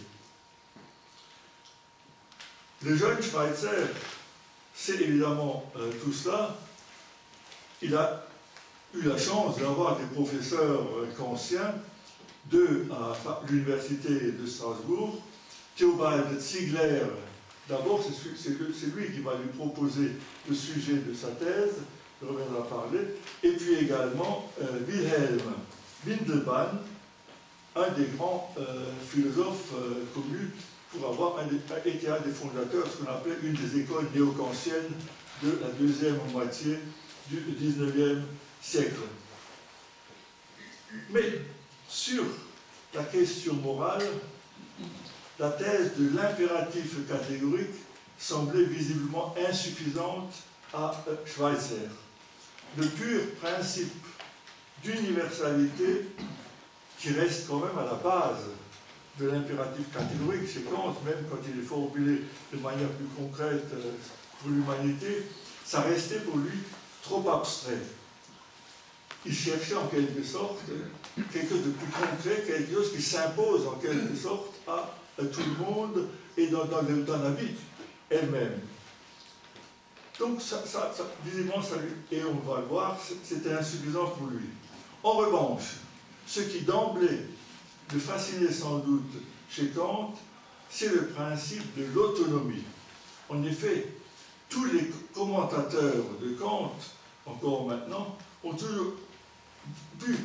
Le jeune Schweitzer sait évidemment tout cela. Il a eu la chance d'avoir des professeurs kantiens à l'université de Strasbourg. Theobald Ziegler, d'abord, c'est lui qui va lui proposer le sujet de sa thèse, je reviendrai à parler, et puis également Wilhelm Windelband, un des grands philosophes connus pour avoir été un des fondateurs de ce qu'on appelait une des écoles néo-kantiennes de la deuxième moitié du XIXe siècle. Mais sur la question morale, la thèse de l'impératif catégorique semblait visiblement insuffisante à Schweitzer. Le pur principe d'universalité qui reste quand même à la base de l'impératif catégorique chez Kant, même quand il est formulé de manière plus concrète pour l'humanité, ça restait pour lui trop abstrait. Il cherchait en quelque sorte quelque chose de plus concret, quelque chose qui s'impose en quelque sorte à tout le monde et dans la vie elle-même. Donc, visiblement, et on va le voir, c'était insuffisant pour lui. En revanche, ce qui d'emblée le fascinait sans doute chez Kant, c'est le principe de l'autonomie. En effet, tous les commentateurs de Kant, encore maintenant, ont toujours vu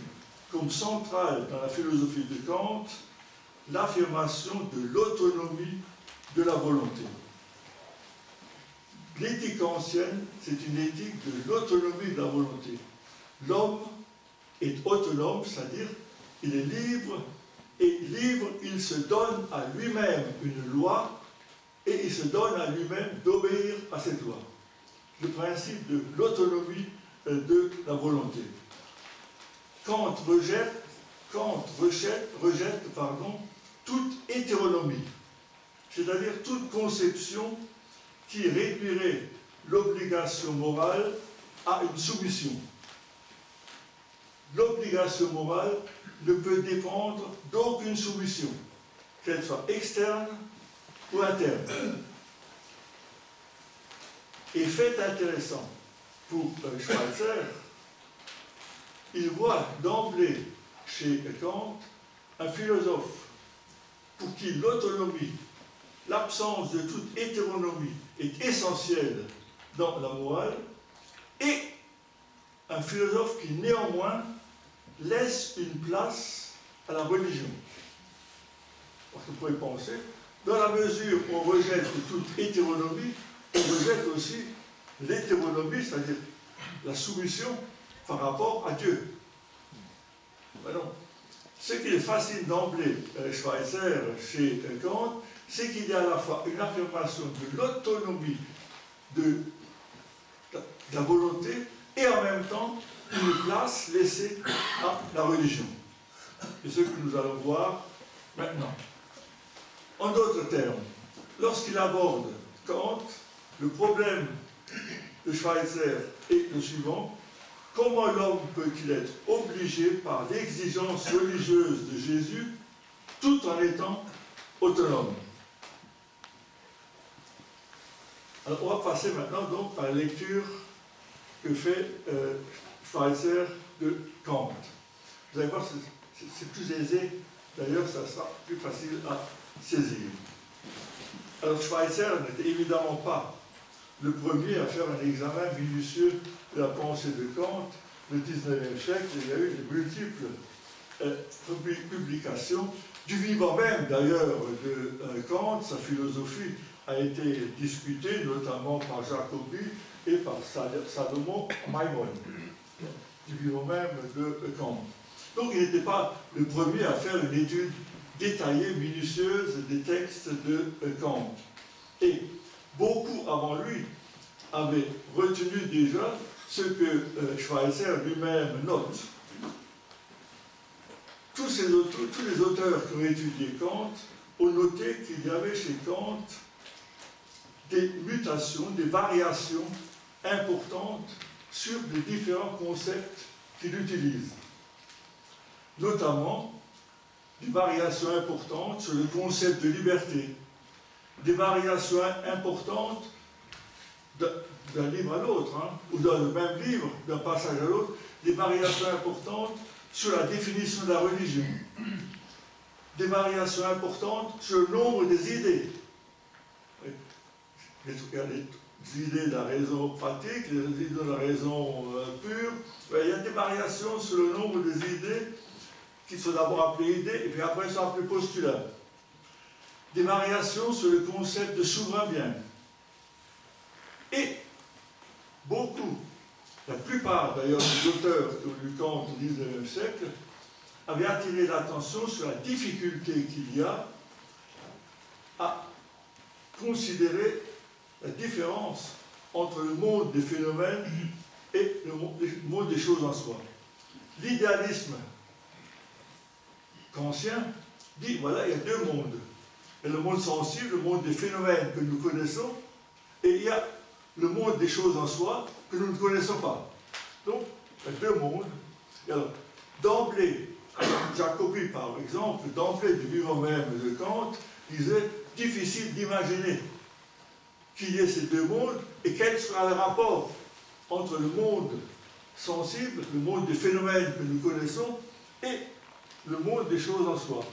comme centrale dans la philosophie de Kant l'affirmation de l'autonomie de la volonté. L'éthique ancienne, c'est une éthique de l'autonomie de la volonté. L'homme est autonome, c'est-à-dire il est libre, et libre, il se donne à lui-même une loi, et il se donne à lui-même d'obéir à cette loi. Le principe de l'autonomie de la volonté. Kant rejette toute hétéronomie, c'est-à-dire toute conception qui réduirait l'obligation morale à une soumission. L'obligation morale ne peut dépendre d'aucune soumission, qu'elle soit externe ou interne. Et fait intéressant pour Schweitzer, il voit d'emblée chez Kant un philosophe pour qui l'autonomie, l'absence de toute hétéronomie est essentielle dans la morale, et un philosophe qui néanmoins laisse une place à la religion. Parce que vous pouvez penser, dans la mesure où on rejette toute hétéronomie, on rejette aussi l'hétéronomie, c'est-à-dire la soumission par rapport à Dieu. Alors, ce qui est fascine d'emblée Schweitzer chez Kant, c'est qu'il y a à la fois une affirmation de l'autonomie de la volonté et en même temps une place laissée à la religion. C'est ce que nous allons voir maintenant. En d'autres termes, lorsqu'il aborde Kant, le problème de Schweitzer est le suivant: comment l'homme peut-il être obligé par l'exigence religieuse de Jésus tout en étant autonome. Alors, on va passer maintenant donc à la lecture que fait Schweitzer de Kant. Vous allez voir, c'est plus aisé, d'ailleurs ça sera plus facile à saisir. Alors Schweitzer n'était évidemment pas le premier à faire un examen minutieux de la pensée de Kant. Le 19e siècle, il y a eu de multiples publications, du vivant même d'ailleurs de Kant. Sa philosophie a été discutée notamment par Jacobi et par Salomon Maimon, du vivant même de Kant. Donc il n'était pas le premier à faire une étude détaillée, minutieuse des textes de Kant. Et beaucoup avant lui avaient retenu déjà ce que Schweitzer lui-même note. Tous les auteurs qui ont étudié Kant ont noté qu'il y avait chez Kant des mutations, des variations importantes sur les différents concepts qu'il utilise. Notamment des variations importantes sur le concept de liberté, des variations importantes d'un livre à l'autre, ou dans le même livre, d'un passage à l'autre, des variations importantes sur la définition de la religion, des variations importantes sur le nombre des idées. Il y a des idées de la raison pratique, les idées de la raison pure. Il y a des variations sur le nombre des idées qui sont d'abord appelées idées et puis après sont appelées postulats. Des variations sur le concept de souverain bien. Et beaucoup, la plupart d'ailleurs des auteurs qui ont lu Kant au XIXe siècle, avaient attiré l'attention sur la difficulté qu'il y a à considérer la différence entre le monde des phénomènes et le monde des choses en soi. L'idéalisme kantien dit, voilà, il y a deux mondes. Il y a le monde sensible, le monde des phénomènes que nous connaissons, et il y a le monde des choses en soi que nous ne connaissons pas. Donc, il y a deux mondes. Et alors, d'emblée, Jacobi, par exemple, d'emblée du vivant même de Kant, disait difficile d'imaginer qu'il y ait ces deux mondes et quel sera le rapport entre le monde sensible, le monde des phénomènes que nous connaissons, et le monde des choses en soi.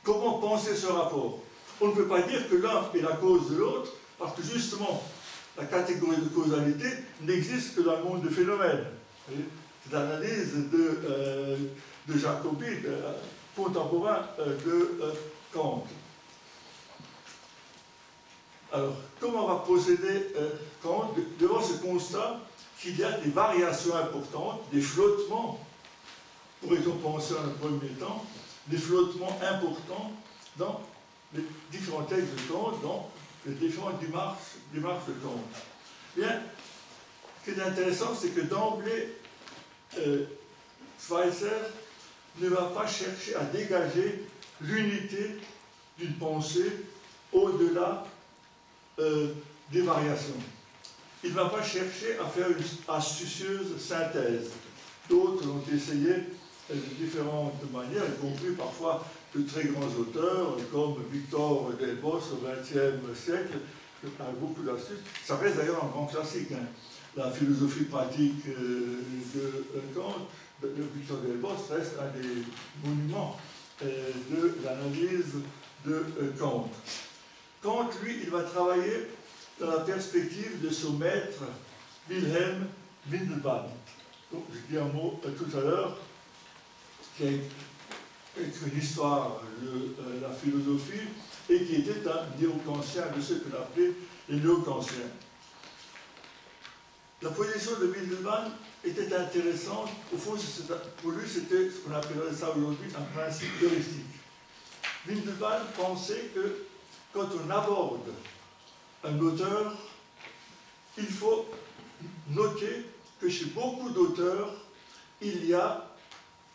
Comment penser ce rapport? On ne peut pas dire que l'un est la cause de l'autre, parce que justement, la catégorie de causalité n'existe que dans le monde des phénomènes. C'est l'analyse de Jacobi, contemporain de Kant. Alors, comment va procéder Kant devant ce constat qu'il y a des variations importantes, des flottements, pourrait-on penser en un premier temps, des flottements importants dans les différents textes de Kant, dans les différentes démarches de Kant. Bien, ce qui est intéressant, c'est que d'emblée, Schweitzer ne va pas chercher à dégager l'unité d'une pensée au-delà des variations. Il ne va pas chercher à faire une astucieuse synthèse. D'autres l'ont essayé de différentes manières, y compris parfois de très grands auteurs comme Victor Delbos au XXe siècle, avec beaucoup d'astuces. Ça reste d'ailleurs un grand classique. La philosophie pratique de Kant, de Victor Delbos, reste un des monuments de l'analyse de Kant. Kant, lui, il va travailler dans la perspective de son maître Wilhelm Windelband. Donc, je dis un mot tout à l'heure, qui a écrit une histoire de la philosophie et qui était un néo-kantien de ceux qu'on appelait les néo-kantiens. La position de Windelband était intéressante. Au fond, pour lui, c'était ce qu'on appellerait ça aujourd'hui un principe heuristique. Windelband pensait que quand on aborde un auteur, il faut noter que chez beaucoup d'auteurs, il y a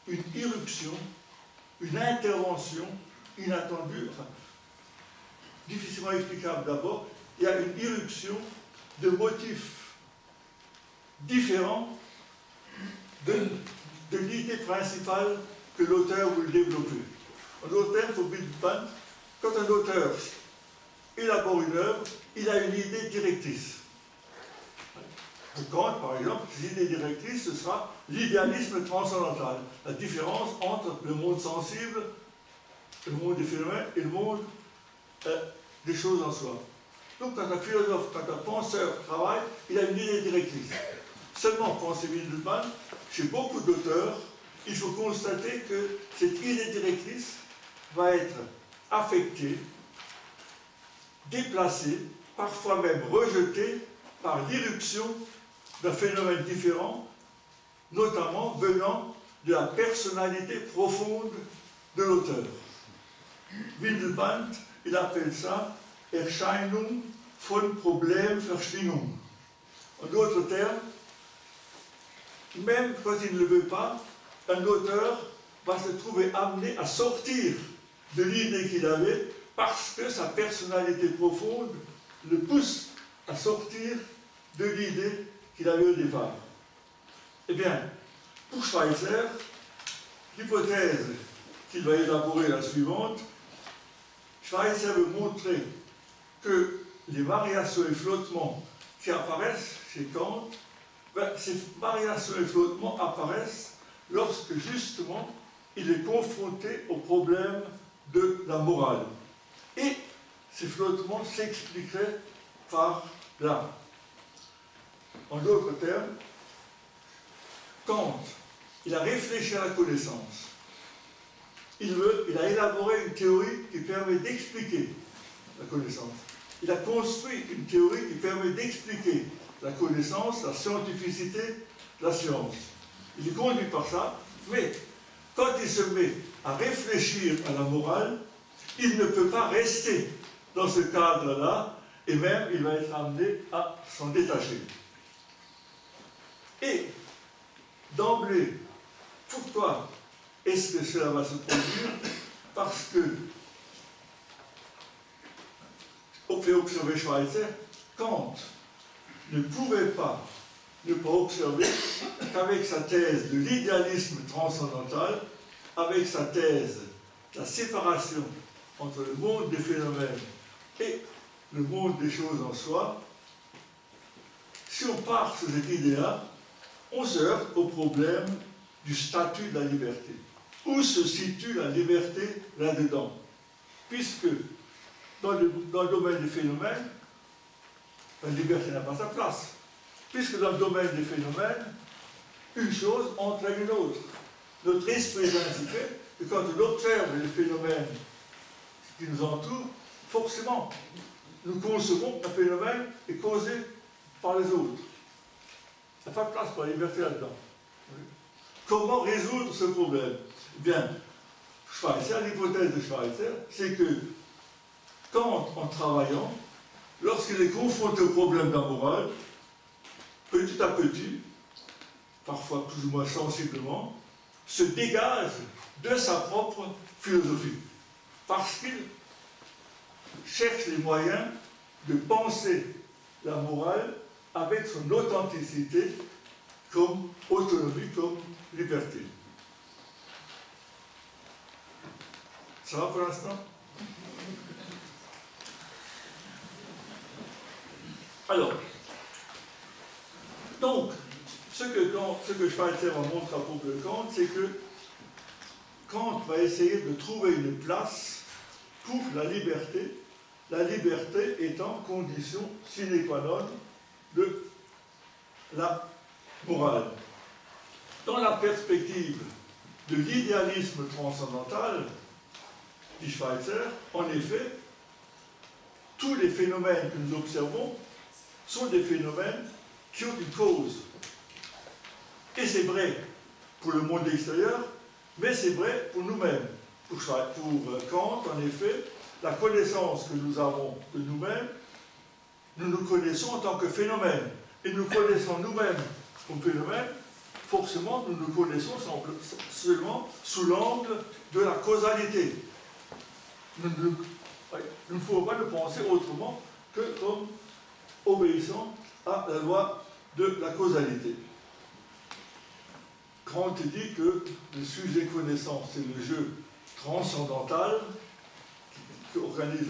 une irruption, une intervention inattendue, enfin, difficilement explicable d'abord, il y a une irruption de motifs différents de l'idée principale que l'auteur veut développer. En d'autres termes, pour Wittgenstein, quand un auteur élabore une œuvre, il a une idée directrice. Pour Kant, par exemple, l'idée directrice, ce sera l'idéalisme transcendantal, la différence entre le monde sensible, le monde des phénomènes et le monde des choses en soi. Donc, quand un philosophe, quand un penseur travaille, il a une idée directrice. Seulement, pensez Wittgenstein, chez beaucoup d'auteurs, il faut constater que cette idée directrice va être affectée, déplacée, parfois même rejetée par l'irruption d'un phénomène différent, notamment venant de la personnalité profonde de l'auteur. Wittgenstein, il appelle ça Erscheinung von Problemverschlingung. En d'autres termes, même quand il ne le veut pas, un auteur va se trouver amené à sortir de l'idée qu'il avait parce que sa personnalité profonde le pousse à sortir de l'idée qu'il avait au départ. Eh bien, pour Schweitzer, l'hypothèse qu'il va élaborer est la suivante. Schweitzer veut montrer que les variations et flottements qui apparaissent chez Kant, ces variations et flottements apparaissent lorsque justement il est confronté au problème de la morale. Et ces flottements s'expliqueraient par là. En d'autres termes, Kant, il a réfléchi à la connaissance. Il a élaboré une théorie qui permet d'expliquer la connaissance. Il a construit une théorie qui permet d'expliquer la connaissance, la scientificité, la science. Il est conduit par ça, mais quand il se met à réfléchir à la morale, il ne peut pas rester dans ce cadre-là, et même il va être amené à s'en détacher. Et, d'emblée, pourquoi est-ce que cela va se produire? Parce que, on fait observer Schweitzer, Kant ne pouvait pas ne pas observer qu'avec sa thèse de l'idéalisme transcendantal, avec sa thèse de la séparation entre le monde des phénomènes et le monde des choses en soi, si on part sur cette idée-là, on se heurte au problème du statut de la liberté. Où se situe la liberté là-dedans? Puisque dans le domaine des phénomènes, la liberté n'a pas sa place. Puisque dans le domaine des phénomènes, une chose entraîne une autre. Notre esprit est ainsi fait que quand on observe les phénomènes qui nous entourent, forcément, nous concevons qu'un phénomène est causé par les autres. Il n'y a pas de place pour la liberté là-dedans. Comment résoudre ce problème? Eh bien, Schweitzer, l'hypothèse de Schweitzer, c'est que Kant, en travaillant, lorsqu'il est confronté au problème de la morale, petit à petit, parfois plus ou moins sensiblement, se dégage de sa propre philosophie. Parce qu'il cherche les moyens de penser la morale avec son authenticité comme autonomie, comme liberté. Ça va pour l'instant? Alors, donc, ce que Schweitzer montre à propos de Kant, c'est que Kant va essayer de trouver une place pour la liberté étant condition sine qua non de la morale. Dans la perspective de l'idéalisme transcendantal, dit Schweitzer, en effet, tous les phénomènes que nous observons sont des phénomènes qui ont une cause. Et c'est vrai pour le monde extérieur, mais c'est vrai pour nous-mêmes. Pour Kant, en effet, la connaissance que nous avons de nous-mêmes, nous nous connaissons en tant que phénomène. Et nous connaissons nous-mêmes comme phénomène, forcément, nous nous connaissons seulement sous l'angle de la causalité. Nous ne pouvons pas le penser autrement que comme obéissant à la loi de la causalité. Kant dit que le sujet connaissance, c'est le jeu transcendantal qui organise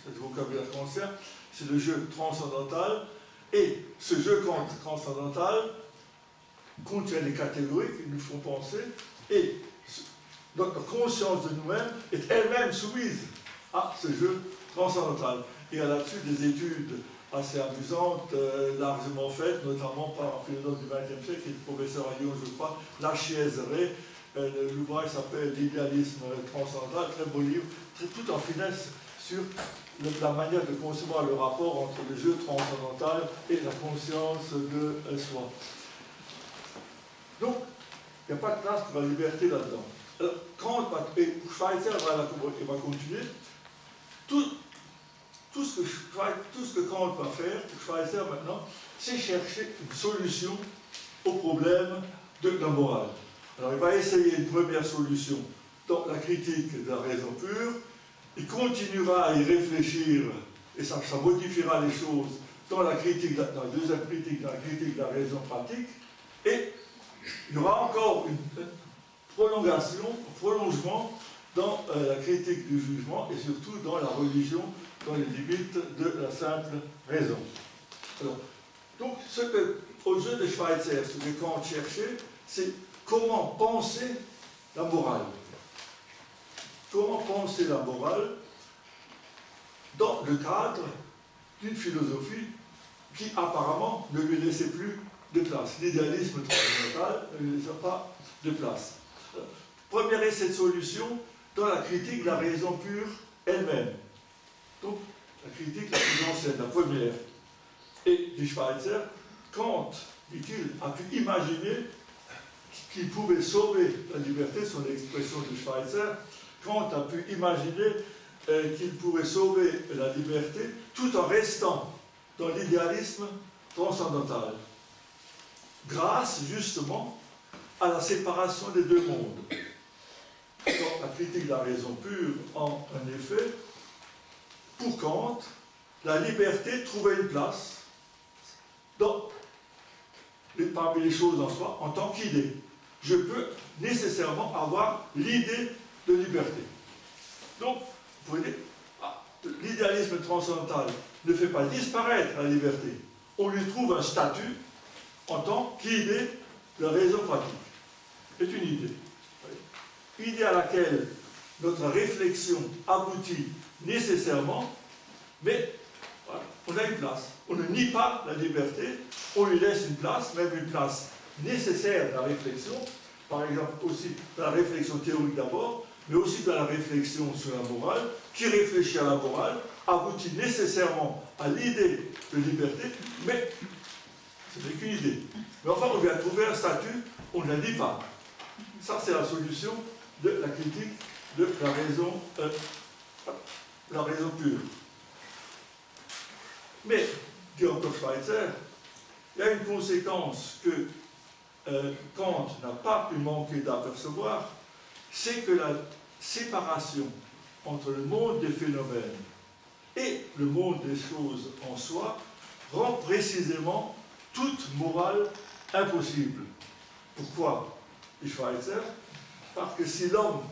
ce vocabulaire kantien, c'est le jeu transcendantal, et ce jeu transcendantal contient des catégories qui nous font penser, et notre conscience de nous-mêmes est elle-même soumise à ce jeu transcendantal. Il y a là-dessus des études assez amusantes, largement faites, notamment par un philosophe du XXe siècle, qui est le professeur à Lyon, je crois, Lachiaiseray. L'ouvrage s'appelle L'idéalisme transcendantal, très beau livre, tout en finesse sur la manière de concevoir le rapport entre le jeu transcendantal et la conscience de soi. Donc, il n'y a pas de place pour la liberté là-dedans. Alors, Kant et Schweitzer va continuer. Tout ce que Kant va faire, Schweitzer maintenant, c'est chercher une solution au problème de la morale. Alors il va essayer une première solution dans la critique de la raison pure, il continuera à y réfléchir, et ça modifiera les choses dans la deuxième critique, dans la critique de la raison pratique, et il y aura encore une prolongement dans la critique du jugement, et surtout dans la religion, dans les limites de la simple raison. Alors, donc, au jeu de Schweitzer, ce que Kant cherchait, c'est comment penser la morale. Comment penser la morale dans le cadre d'une philosophie qui apparemment ne lui laissait plus de place. L'idéalisme transcendantal ne lui laissait pas de place. Premier essai de solution dans la critique de la raison pure elle-même. Donc, la critique la plus ancienne, la première. Et dit Schweitzer, Kant, dit-il, a pu imaginer qu'il pouvait sauver la liberté, son expression de Schweitzer. Kant a pu imaginer qu'il pouvait sauver la liberté tout en restant dans l'idéalisme transcendantal. Grâce, justement, à la séparation des deux mondes. Dans la critique de la raison pure, en effet, pour Kant, la liberté trouvait une place parmi les choses en soi en tant qu'idée. Je peux nécessairement avoir l'idée de liberté. Donc, vous pouvez dire, l'idéalisme transcendantal ne fait pas disparaître la liberté. On lui trouve un statut en tant qu'idée de la raison pratique. C'est une idée. Idée à laquelle notre réflexion aboutit nécessairement, mais voilà, on a une place. On ne nie pas la liberté, on lui laisse une place, même une place nécessaire de la réflexion, par exemple aussi dans la réflexion théorique d'abord, mais aussi dans la réflexion sur la morale. Qui réfléchit à la morale aboutit nécessairement à l'idée de liberté, mais ce n'est qu'une idée. Mais enfin, on vient trouver un statut, on ne la dit pas. Ça, c'est la solution de la critique de la raison pure. Mais, dit encore Schweitzer, il y a une conséquence que Kant n'a pas pu manquer d'apercevoir, c'est que la séparation entre le monde des phénomènes et le monde des choses en soi rend précisément toute morale impossible. Pourquoi, dit Schweitzer? Parce que si l'homme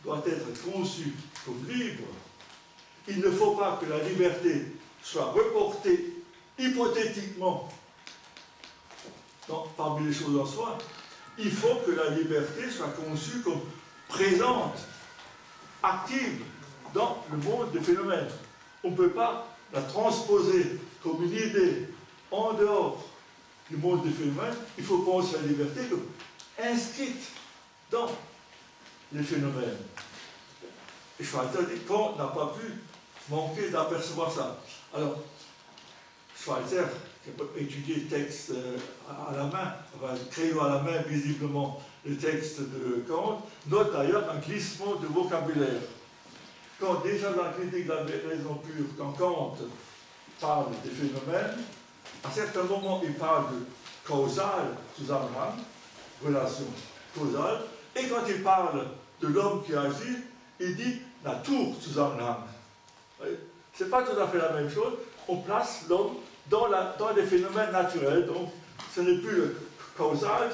doit être conçu comme libre, il ne faut pas que la liberté soit reportée hypothétiquement parmi les choses en soi. Il faut que la liberté soit conçue comme présente, active dans le monde des phénomènes. On ne peut pas la transposer comme une idée en dehors du monde des phénomènes. Il faut penser la liberté comme inscrite dans les phénomènes. Et Schweitzer dit qu'on n'a pas pu manquer d'apercevoir ça. Alors, Schweitzer, qui a étudié le texte à la main, enfin, crayon à la main visiblement le texte de Kant, note d'ailleurs un glissement de vocabulaire. Quand déjà dans la critique de la raison pure, quand Kant parle des phénomènes, à certains moments il parle de causal, Zusammenhang, relation causale, et quand il parle de l'homme qui agit, il dit Natur Zusammenhang. Ce n'est pas tout à fait la même chose. On place l'homme dans des phénomènes naturels, donc ce n'est plus le causal,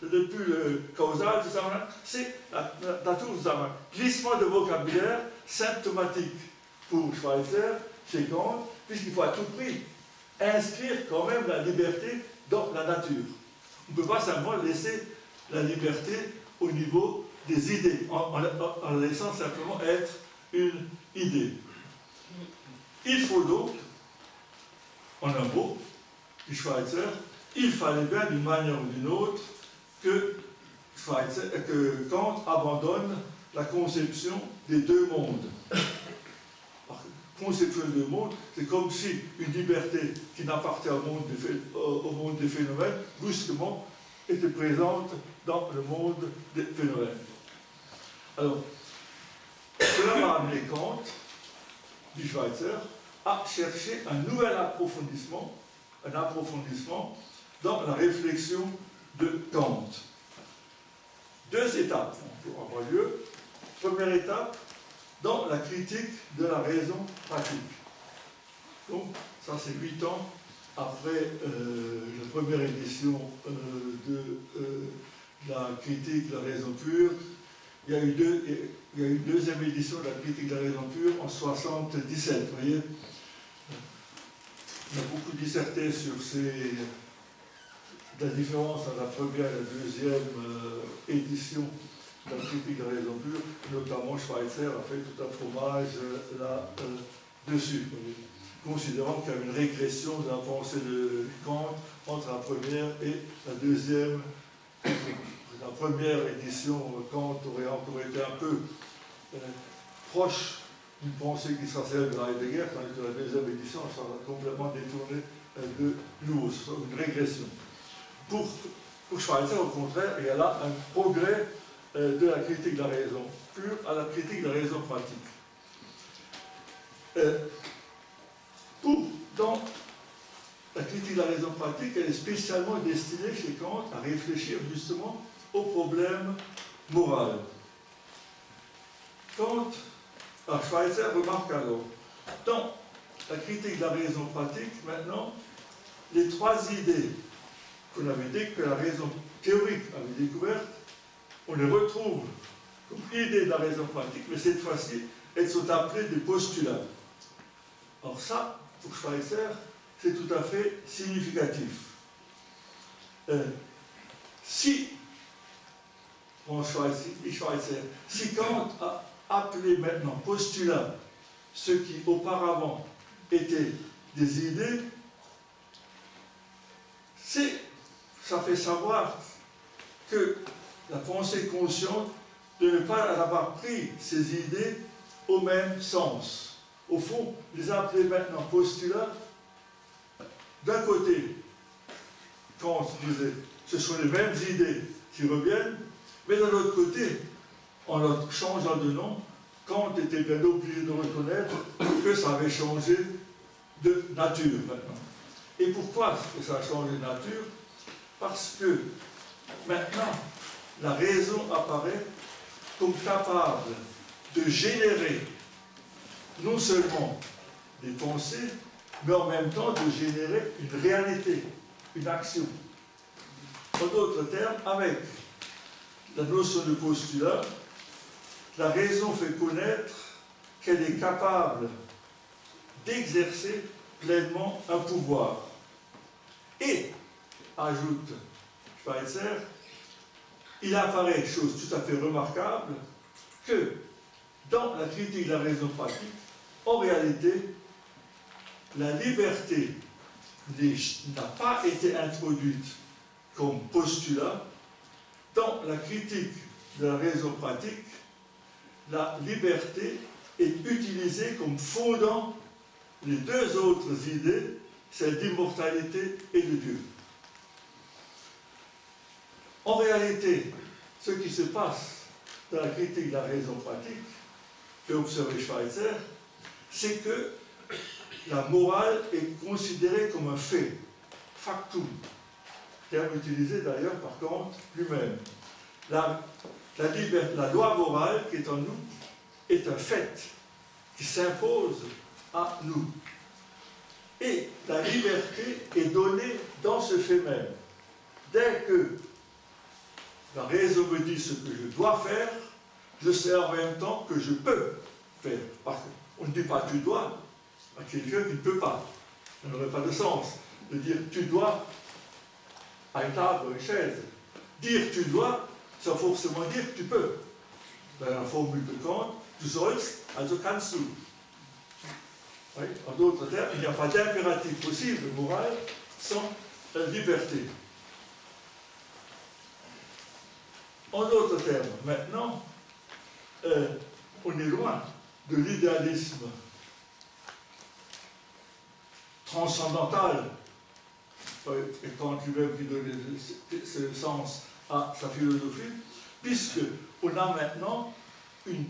depuis le causal, c'est la nature un glissement de vocabulaire symptomatique pour Schweitzer, chez Kant, puisqu'il faut à tout prix inscrire quand même la liberté dans la nature. On ne peut pas simplement laisser la liberté au niveau des idées, en laissant simplement être une idée. Il faut donc, en un mot, du Schweitzer, il fallait bien d'une manière ou d'une autre que Kant abandonne la conception des deux mondes. Alors, conception des deux mondes, c'est comme si une liberté qui n'appartient au monde des phénomènes, brusquement, était présente dans le monde des phénomènes. Alors, cela m'a amené Kant, dit Schweitzer, à chercher un nouvel approfondissement dans la réflexion de Kant. Deux étapes pour avoir lieu. Première étape, dans la critique de la raison pratique. Donc, ça c'est 8 ans après la première édition de la critique de la raison pure. Il y a eu une deuxième édition de la critique de la raison pure en 1977, vous voyez. On a beaucoup disserté sur la différence entre la première et la deuxième édition de la critique de la raison pure, notamment Schweitzer a fait tout un fromage là-dessus, considérant qu'il y avait une régression de la pensée de Kant entre la première et la deuxième. La première édition, Kant aurait encore été un peu proche d'une pensée qui sera celle de Heidegger, tandis que la deuxième édition sera complètement détournée de Lewis, une régression. Pour Schweitzer, au contraire, il y a là un progrès de la critique de la raison pure à la critique de la raison pratique. Dans la critique de la raison pratique, elle est spécialement destinée chez Kant à réfléchir justement au problème moral. Schweitzer remarque alors, dans la critique de la raison pratique, maintenant, les trois idées que la raison théorique avait découvertes, on les retrouve comme idées de la raison pratique, mais cette fois-ci, elles sont appelées des postulats. Alors ça, pour Schweitzer, c'est tout à fait significatif. Si Kant a appelé maintenant postulat ce qui auparavant étaient des idées, ça fait savoir que la pensée consciente de ne pas avoir pris ces idées au même sens. Au fond, les appeler maintenant postulats, d'un côté, Kant disait, ce sont les mêmes idées qui reviennent, mais d'un autre côté, en leur changeant de nom, Kant était bien obligé de reconnaître que ça avait changé de nature maintenant. Et pourquoi est-ce que ça a changé de nature? Parce que maintenant, la raison apparaît comme capable de générer non seulement des pensées, mais en même temps de générer une réalité, une action. En d'autres termes, avec la notion de postulat, la raison fait connaître qu'elle est capable d'exercer pleinement un pouvoir. Et, ajoute Schweitzer, il apparaît, chose tout à fait remarquable, que dans la critique de la raison pratique, en réalité, la liberté n'a pas été introduite comme postulat. Dans la critique de la raison pratique, la liberté est utilisée comme fondant les deux autres idées, celle d'immortalité et de Dieu. En réalité, ce qui se passe dans la critique de la raison pratique, fait observer Schweitzer, c'est que la morale est considérée comme un fait, factum, terme utilisé d'ailleurs par Kant lui-même. La loi morale qui est en nous est un fait qui s'impose à nous. Et la liberté est donnée dans ce fait même. Dès que La raison me dit ce que je dois faire, je sais en même temps que je peux faire. Parce qu'on ne dit pas tu dois à quelqu'un qui ne peut pas. Ça n'aurait pas de sens de dire tu dois à une table, à une chaise. Dire tu dois, ça veut forcément dire que tu peux. Dans la formule de Kant, du sollst, also kannst du. Oui, en d'autres termes, il n'y a pas d'impératif possible moral sans la liberté. En d'autres termes, maintenant, on est loin de l'idéalisme transcendantal, et Kant lui-même qui donnait ce sens à sa philosophie, puisqu'on a maintenant une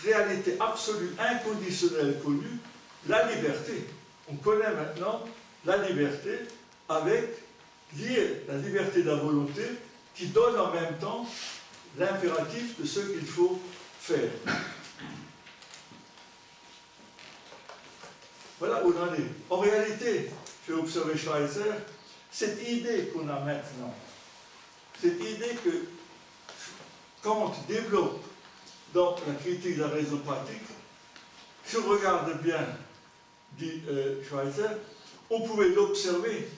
réalité absolue, inconditionnelle, connue, la liberté. On connaît maintenant la liberté avec liée la liberté de la volonté qui donne en même temps l'impératif de ce qu'il faut faire. Voilà où on en est. En réalité, j'ai observé Schweitzer, cette idée qu'on a maintenant, cette idée que Kant développe dans la critique de la raison pratique, si on regarde bien, dit Schweitzer, on pouvait l'observer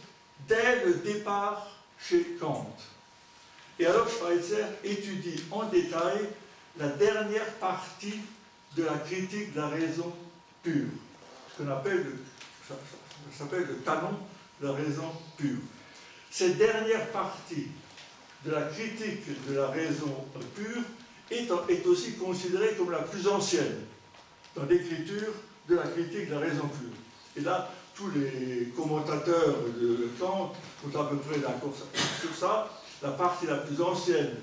dès le départ chez Kant. Et alors Schweitzer étudie en détail la dernière partie de la critique de la raison pure, ce qu'on appelle ça s'appelle le canon de la raison pure. Cette dernière partie de la critique de la raison pure est aussi considérée comme la plus ancienne dans l'écriture de la critique de la raison pure. Et là, tous les commentateurs de Kant sont à peu près d'accord sur ça. La partie la plus ancienne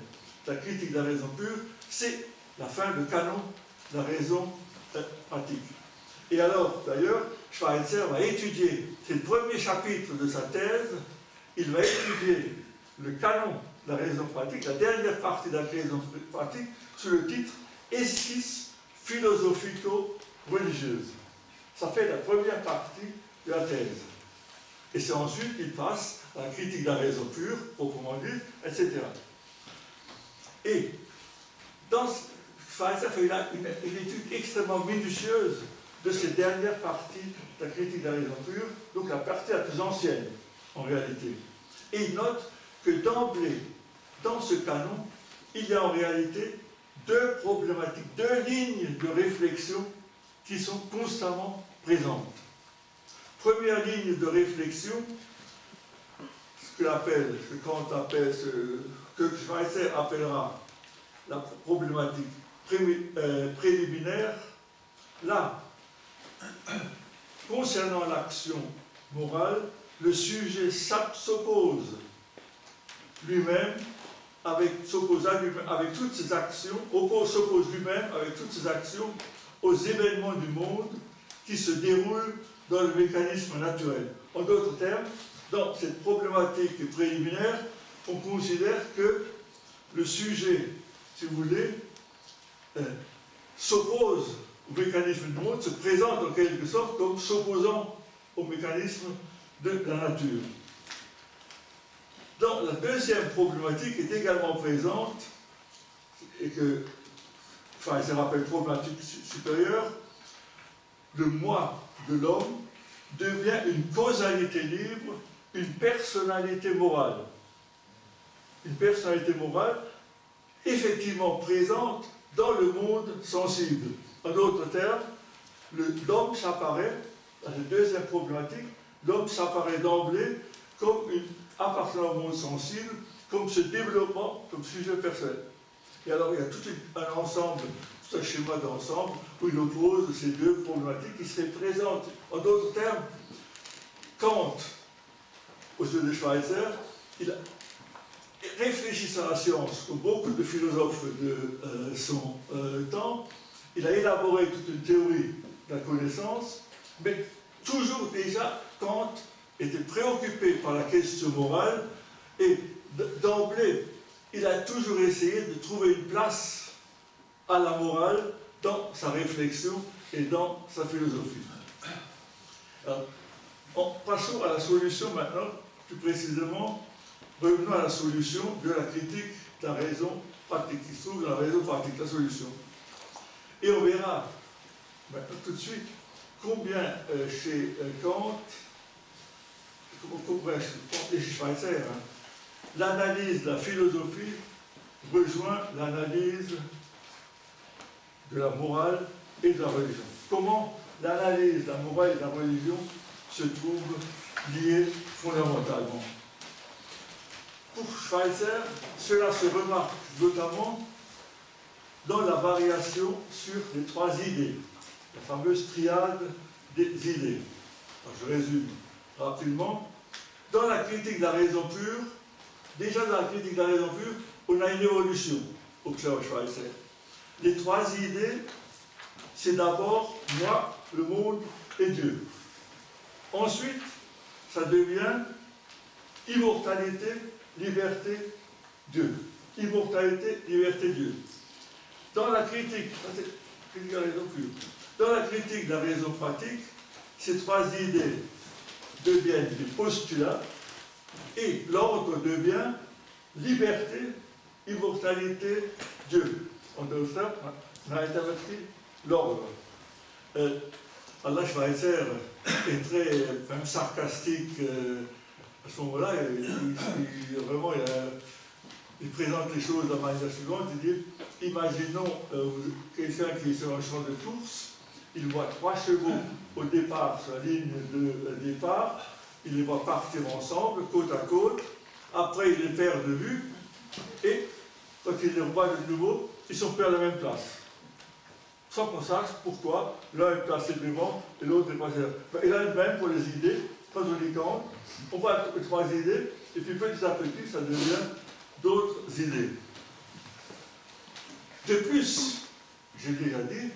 de la critique de la raison pure, c'est la fin du canon de la raison pratique. Et alors, d'ailleurs, Schweitzer va étudier, c'est le premier chapitre de sa thèse, il va étudier le canon de la raison pratique, la dernière partie de la raison pratique, sous le titre « Esquisse philosophico-religieuse ». Ça fait la première partie de la thèse. Et c'est ensuite qu'il passe à la critique de la raison pure, proprement dit, etc. Et dans Schweitzer fait une étude extrêmement minutieuse de cette dernière partie de la critique de la raison pure, donc la partie la plus ancienne, en réalité. Et il note que d'emblée, dans ce canon, il y a en réalité deux problématiques, deux lignes de réflexion qui sont constamment présentes. Première ligne de réflexion, ce que Kant appelle, ce que Schweitzer appellera la problématique préliminaire. Là, concernant l'action morale, le sujet s'oppose lui-même avec toutes ses actions, s'oppose lui-même avec toutes ses actions aux événements du monde qui se déroulent dans le mécanisme naturel. En d'autres termes, dans cette problématique préliminaire, on considère que le sujet, si vous voulez, s'oppose au mécanisme du monde, se présente en quelque sorte comme s'opposant au mécanisme de la nature. Dans la deuxième problématique est également présente, et que, enfin, ça rappelle problématique supérieure, le moi de l'homme devient une causalité libre, une personnalité morale. Une personnalité morale effectivement présente dans le monde sensible. En d'autres termes, l'homme s'apparaît, dans cette deuxième problématique, l'homme s'apparaît d'emblée comme appartenant au monde sensible, comme se développant comme sujet personnel. Et alors il y a tout un ensemble, tout un schéma d'ensemble où il oppose ces deux problématiques qui seraient présentes. En d'autres termes, Kant, aux yeux de Schweitzer, il réfléchissant à la science, comme beaucoup de philosophes de son temps, il a élaboré toute une théorie de la connaissance, mais toujours déjà, Kant était préoccupé par la question morale, et d'emblée, il a toujours essayé de trouver une place à la morale dans sa réflexion et dans sa philosophie. Alors, passons à la solution maintenant, plus précisément, revenons à la solution de la critique de la raison pratique, qui se trouve dans la raison pratique, la solution. Et on verra maintenant tout de suite combien chez Kant, combien chez Schweitzer, hein, l'analyse de la philosophie rejoint l'analyse de la morale et de la religion. Comment l'analyse de la morale et de la religion se trouvent liées fondamentalement. Pour Schweitzer, cela se remarque notamment dans la variation sur les trois idées, la fameuse triade des idées. Alors, je résume rapidement. Dans la critique de la raison pure, déjà dans la critique de la raison pure, on a une évolution, observe Schweitzer. Les trois idées, c'est d'abord moi, le monde et Dieu. Ensuite, ça devient immortalité, liberté, Dieu. Immortalité, liberté, Dieu. Dans la critique, ça c'est critique de la raison pure. Dans la critique de la raison pratique, ces trois idées deviennent des postulats et l'ordre devient liberté, immortalité, Dieu. On a interprété l'ordre. Allah Schweitzer est très même sarcastique à ce moment-là. Vraiment, il présente les choses de la manière suivante. Il dit, imaginons quelqu'un qui est sur un champ de course, il voit trois chevaux au départ sur la ligne de départ, il les voit partir ensemble, côte à côte, après il les perd de vue, et quand il les revoit de nouveau, ils sont plus à la même place. Sans qu'on sache pourquoi l'un est placé devant et l'autre est placé devant. Et là, même pour les idées, quand on lit Kant, on voit les trois idées, et puis petit à petit, ça devient d'autres idées. De plus, j'ai déjà dit,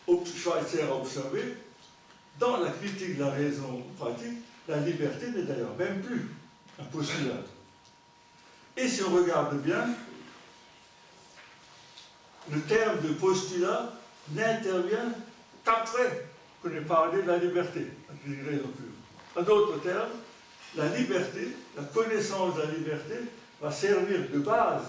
Schweitzer a observé, dans la critique de la raison pratique, la liberté n'est d'ailleurs même plus un postulat. Et si on regarde bien, le terme de postulat n'intervient qu'après qu'on ait parlé de la liberté, la raison pure. En d'autres termes, la liberté, la connaissance de la liberté, va servir de base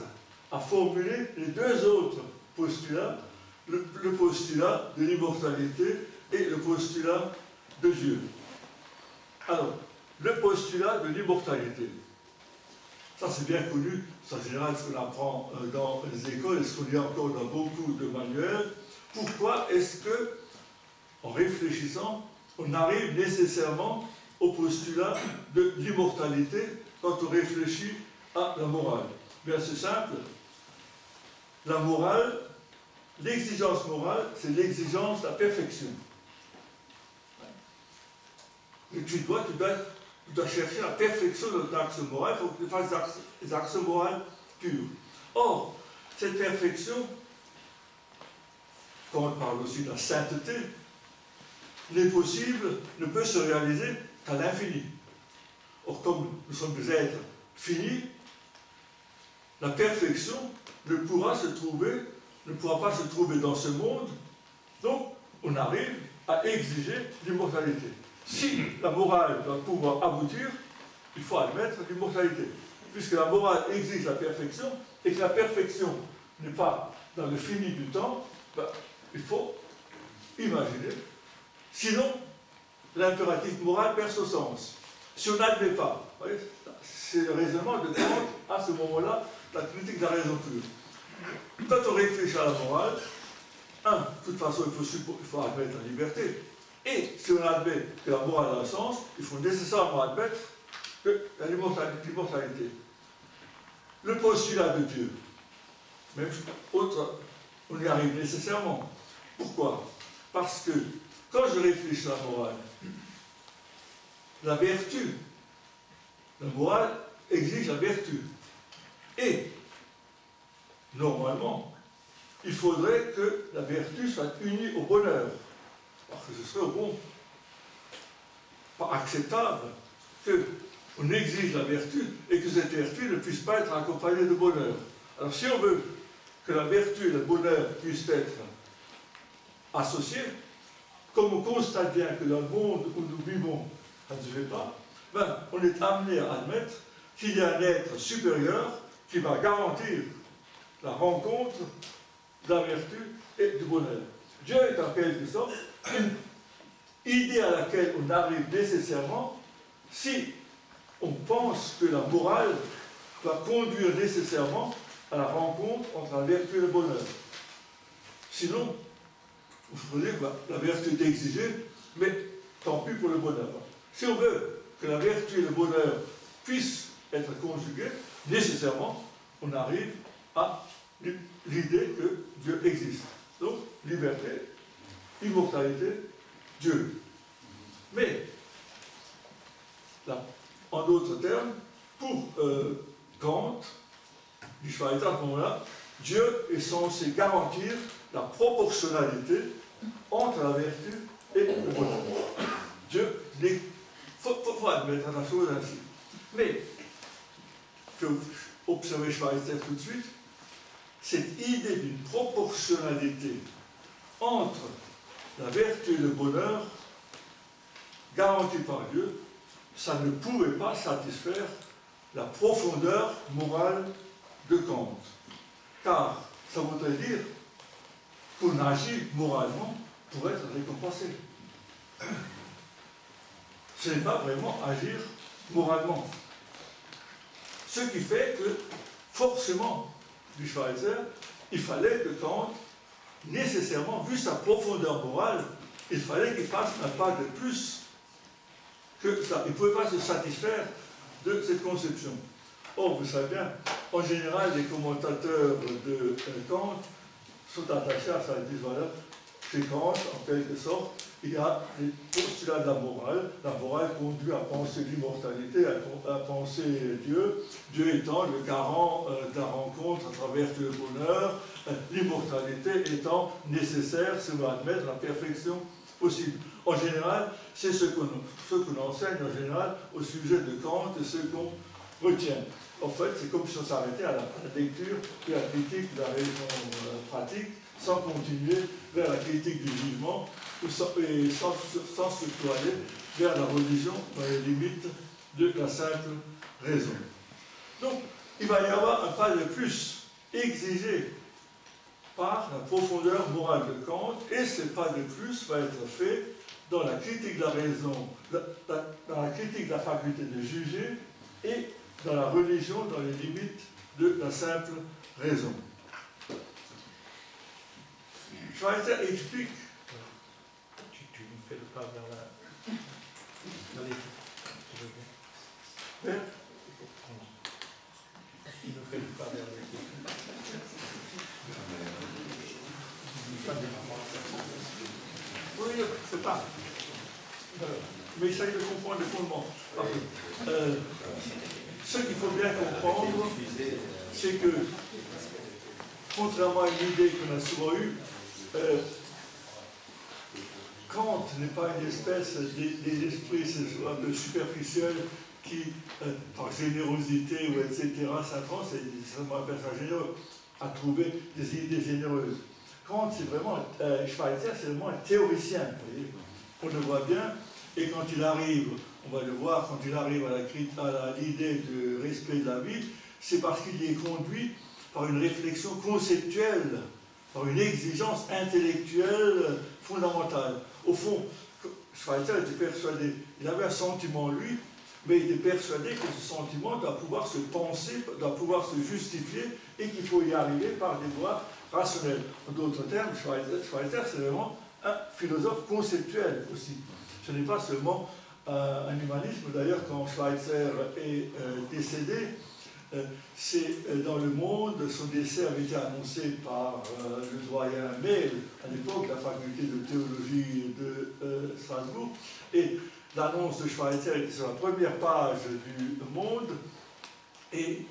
à formuler les deux autres postulats, le postulat de l'immortalité et le postulat de Dieu. Alors, le postulat de l'immortalité. Ça, c'est bien connu, c'est en général ce qu'on apprend dans les écoles et ce qu'on lit encore dans beaucoup de manuels. Pourquoi est-ce que, en réfléchissant, on arrive nécessairement au postulat de l'immortalité quand on réfléchit à la morale? Bien, c'est simple. La morale, l'exigence morale, c'est l'exigence de la perfection. Et tu dois chercher la perfection de ton axe moral, il faut que tu fasses des axes moraux purs. Or, cette perfection, quand on parle aussi de la sainteté, n'est possible, ne peut se réaliser qu'à l'infini. Or, comme nous sommes des êtres finis, la perfection ne pourra pas se trouver dans ce monde, donc on arrive à exiger l'immortalité. Si la morale doit pouvoir aboutir, il faut admettre l'immortalité. Puisque la morale exige la perfection, et que la perfection n'est pas dans le fini du temps, ben, il faut imaginer. Sinon, l'impératif moral perd son sens. Si on n'admet pas, c'est le raisonnement de Kant à ce moment-là, la critique de la raison pure. Quand on réfléchit à la morale, de toute façon, il faut admettre la liberté. Et si on admet que la morale a un sens, il faut nécessairement admettre que l'immortalité. Le postulat de Dieu, même autre, on y arrive nécessairement. Pourquoi? Parce que quand je réfléchis à la morale, la vertu, la morale exige la vertu. Et, normalement, il faudrait que la vertu soit unie au bonheur. Parce que ce serait au bon, pas acceptable qu'on exige la vertu et que cette vertu ne puisse pas être accompagnée de bonheur. Alors si on veut que la vertu et le bonheur puissent être associés, comme on constate bien que dans le monde où nous vivons, ça ne se fait pas, ben, on est amené à admettre qu'il y a un être supérieur qui va garantir la rencontre de la vertu et du bonheur. Dieu est en quelque sorte une idée à laquelle on arrive nécessairement si on pense que la morale va conduire nécessairement à la rencontre entre la vertu et le bonheur. Sinon, vous comprenez que la vertu est exigée, mais tant pis pour le bonheur. Si on veut que la vertu et le bonheur puissent être conjugués, nécessairement, on arrive à l'idée que Dieu existe. Donc, liberté, immortalité, Dieu. Mais, là, en d'autres termes, pour Kant, du Schweitzer à ce moment-là, Dieu est censé garantir la proportionnalité entre la vertu et le bonheur. Dieu, il faut admettre la chose ainsi. Mais, que vous observez Schweitzer tout de suite, cette idée d'une proportionnalité entre la vertu et le bonheur garantie par Dieu, ça ne pouvait pas satisfaire la profondeur morale de Kant. Car ça voudrait dire qu'on agit moralement pour être récompensé. Ce n'est pas vraiment agir moralement. Ce qui fait que, forcément, du Schweitzer, il fallait que Kant, nécessairement, vu sa profondeur morale, il fallait qu'il fasse un pas de plus que ça. Il ne pouvait pas se satisfaire de cette conception. Or, vous savez bien, en général, les commentateurs de Kant sont attachés à ça. Ils disent, voilà, chez Kant, en quelque sorte, il y a les postulats de la morale. La morale conduit à penser l'immortalité, à penser Dieu, Dieu étant le garant de la rencontre à travers le bonheur, l'immortalité étant nécessaire, si on va admettre la perfection possible. En général, c'est ce qu'on enseigne en général au sujet de Kant et ce qu'on retient. En fait, c'est comme si on s'arrêtait à la lecture et à la critique de la raison pratique, sans continuer vers la critique du jugement, et sans se aller vers la religion dans les limites de la simple raison. Donc, il va y avoir un pas de plus exigé par la profondeur morale de Kant, et ce pas de plus va être fait dans la critique de la raison, dans la critique de la faculté de juger, et dans la religion, dans les limites de la simple raison. Schweitzer explique. Tu nous fais le pas vers la. Vers il nous fait le pas vers l'équipe. Oui, c'est pas. Mais essaye de comprendre les fondements. Ce qu'il faut bien comprendre, c'est que, contrairement à une idée qu'on a souvent eue, Kant n'est pas une espèce des esprits un peu superficiels qui, par générosité ou etc., s'avancent, c'est seulement un personnage généreux, à trouver des idées généreuses. Kant, c'est vraiment, Schweitzer, c'est vraiment un théoricien, vous voyez. On le voit bien, et quand il arrive, on va le voir, quand il arrive à l'idée de respect de la vie, c'est parce qu'il y est conduit par une réflexion conceptuelle, par une exigence intellectuelle fondamentale. Au fond, Schweitzer était persuadé, il avait un sentiment, lui, mais il était persuadé que ce sentiment doit pouvoir se penser, doit pouvoir se justifier, et qu'il faut y arriver par des voies rationnelles. En d'autres termes, Schweitzer, c'est vraiment un philosophe conceptuel aussi. Ce n'est pas seulement un humanisme. D'ailleurs, quand Schweitzer est décédé, c'est dans Le Monde, son décès avait été annoncé par le doyen Mehl, à l'époque, la faculté de théologie de Strasbourg, et l'annonce de Schweitzer était sur la première page du Monde, et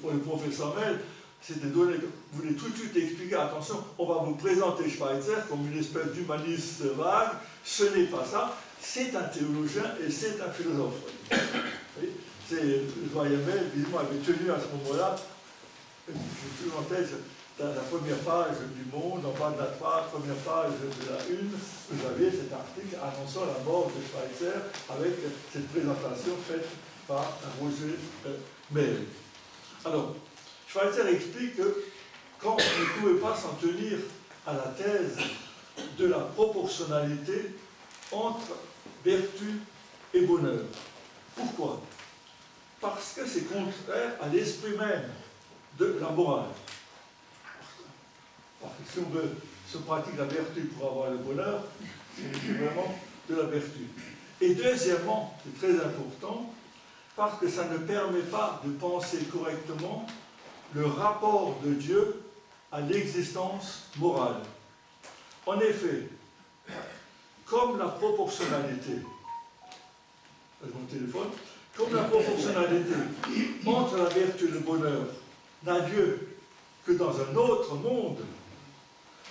pour le professeur Mehl, c'était donné, voulait tout de suite expliquer, attention, on va vous présenter Schweitzer comme une espèce d'humaniste vague, ce n'est pas ça, c'est un théologien et c'est un philosophe. C'est le doyen Mehl, évidemment, avait tenu à ce moment-là, je suis en tête, la première page du Monde, en bas de la première page de la une, vous aviez cet article annonçant la mort de Schweitzer avec cette présentation faite par Roger Mail. Alors, Schweitzer explique que Kant ne pouvait pas s'en tenir à la thèse de la proportionnalité entre vertu et bonheur. Pourquoi? Parce que c'est contraire à l'esprit même de la morale. Parce que si on veut se pratiquer la vertu pour avoir le bonheur, c'est vraiment de la vertu. Et deuxièmement, c'est très important, parce que ça ne permet pas de penser correctement le rapport de Dieu à l'existence morale. En effet, comme la proportionnalité, mon téléphone, comme la proportionnalité entre la vertu et le bonheur n'a lieu que dans un autre monde,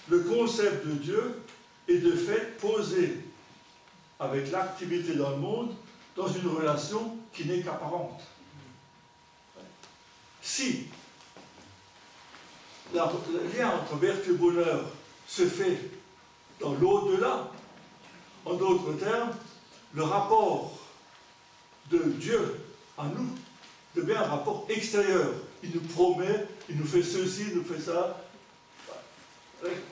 le concept de Dieu est de fait posé avec l'activité dans le monde dans une relation qui n'est qu'apparente. Si le lien entre vertu et bonheur se fait dans l'au-delà, en d'autres termes, le rapport de Dieu à nous devient un rapport extérieur. Il nous promet, il nous fait ceci, il nous fait ça.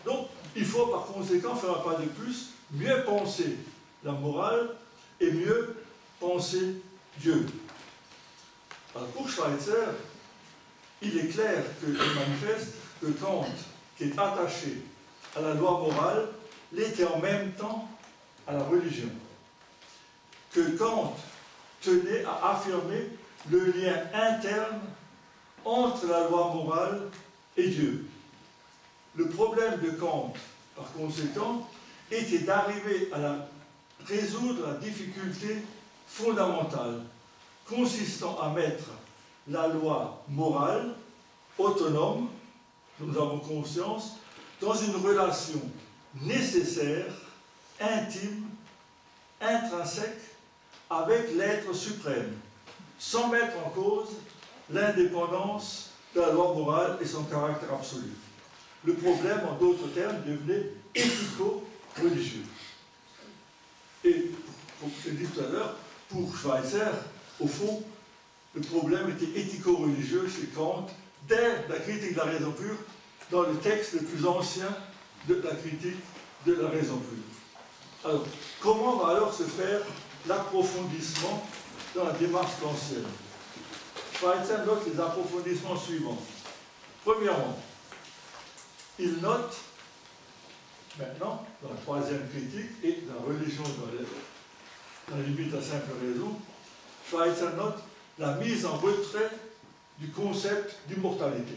Donc, il faut par conséquent faire un pas de plus, mieux penser la morale et mieux penser Dieu. Alors, pour Schweitzer, il est clair qu'il manifeste que Kant, qui est attaché à la loi morale, l'était en même temps à la religion. Que Kant tenait à affirmer le lien interne entre la loi morale et Dieu. Le problème de Kant, par conséquent, était d'arriver à résoudre la difficulté fondamentale consistant à mettre la loi morale, autonome, dont nous avons conscience, dans une relation nécessaire, intime, intrinsèque, avec l'être suprême, sans mettre en cause l'indépendance de la loi morale et son caractère absolu. Le problème, en d'autres termes, devenait éthico-religieux. Et, comme je l'ai dit tout à l'heure, pour Schweitzer, au fond, le problème était éthico-religieux chez Kant, dès la critique de la raison pure, dans le texte le plus ancien de la critique de la raison pure. Alors, comment va alors se faire l'approfondissement dans la démarche kantienne? Schweitzer note les approfondissements suivants. Premièrement, il note, maintenant, dans la troisième critique et dans la religion dans la limite de la simple raison, Schweitzer note la mise en retrait du concept d'immortalité.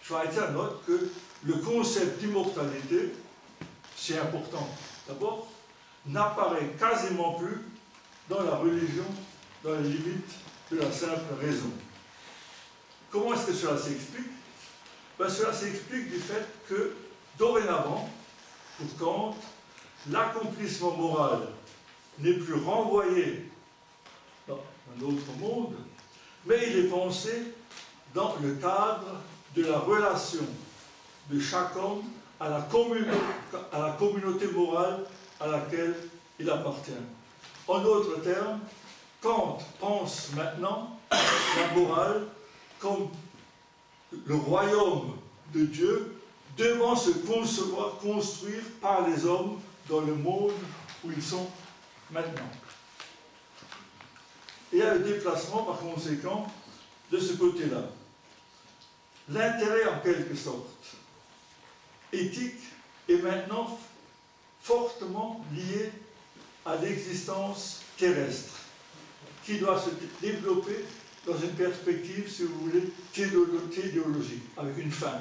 Schweitzer note que le concept d'immortalité, c'est important d'abord, n'apparaît quasiment plus dans la religion, dans les limites de la simple raison. Comment est-ce que cela s'explique? Ben, cela s'explique du fait que, dorénavant, pour Kant, l'accomplissement moral n'est plus renvoyé dans un autre monde, mais il est pensé dans le cadre de la relation de chaque homme à la communauté morale à laquelle il appartient. En d'autres termes, Kant pense maintenant la morale comme le royaume de Dieu devant se construire par les hommes dans le monde où ils sont maintenant. Et il y a le déplacement, par conséquent, de ce côté-là. L'intérêt, en quelque sorte, éthique, est maintenant fortement lié à l'existence terrestre, qui doit se développer dans une perspective, si vous voulez, téléologique, avec une fin.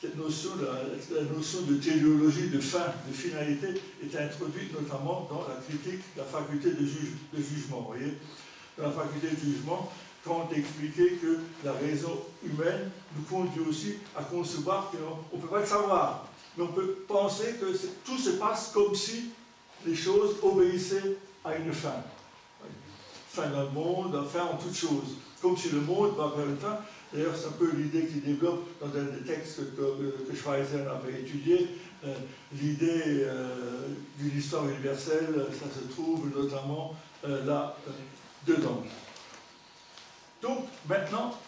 Cette notion, la notion de téléologie, de fin, de finalité, est introduite notamment dans la critique de la faculté de jugement. Vous voyez, dans la faculté de jugement, Kant expliquait que la raison humaine nous conduit aussi à concevoir qu'on ne peut pas le savoir, mais on peut penser que tout se passe comme si les choses obéissaient à une fin. Fin d'un monde, fin en toute chose. Comme si le monde va vers une fin. D'ailleurs, c'est un peu l'idée qu'il développe dans un des textes que Schweitzer avait étudié. L'idée d'une histoire universelle, ça se trouve notamment là, dedans. Donc, maintenant,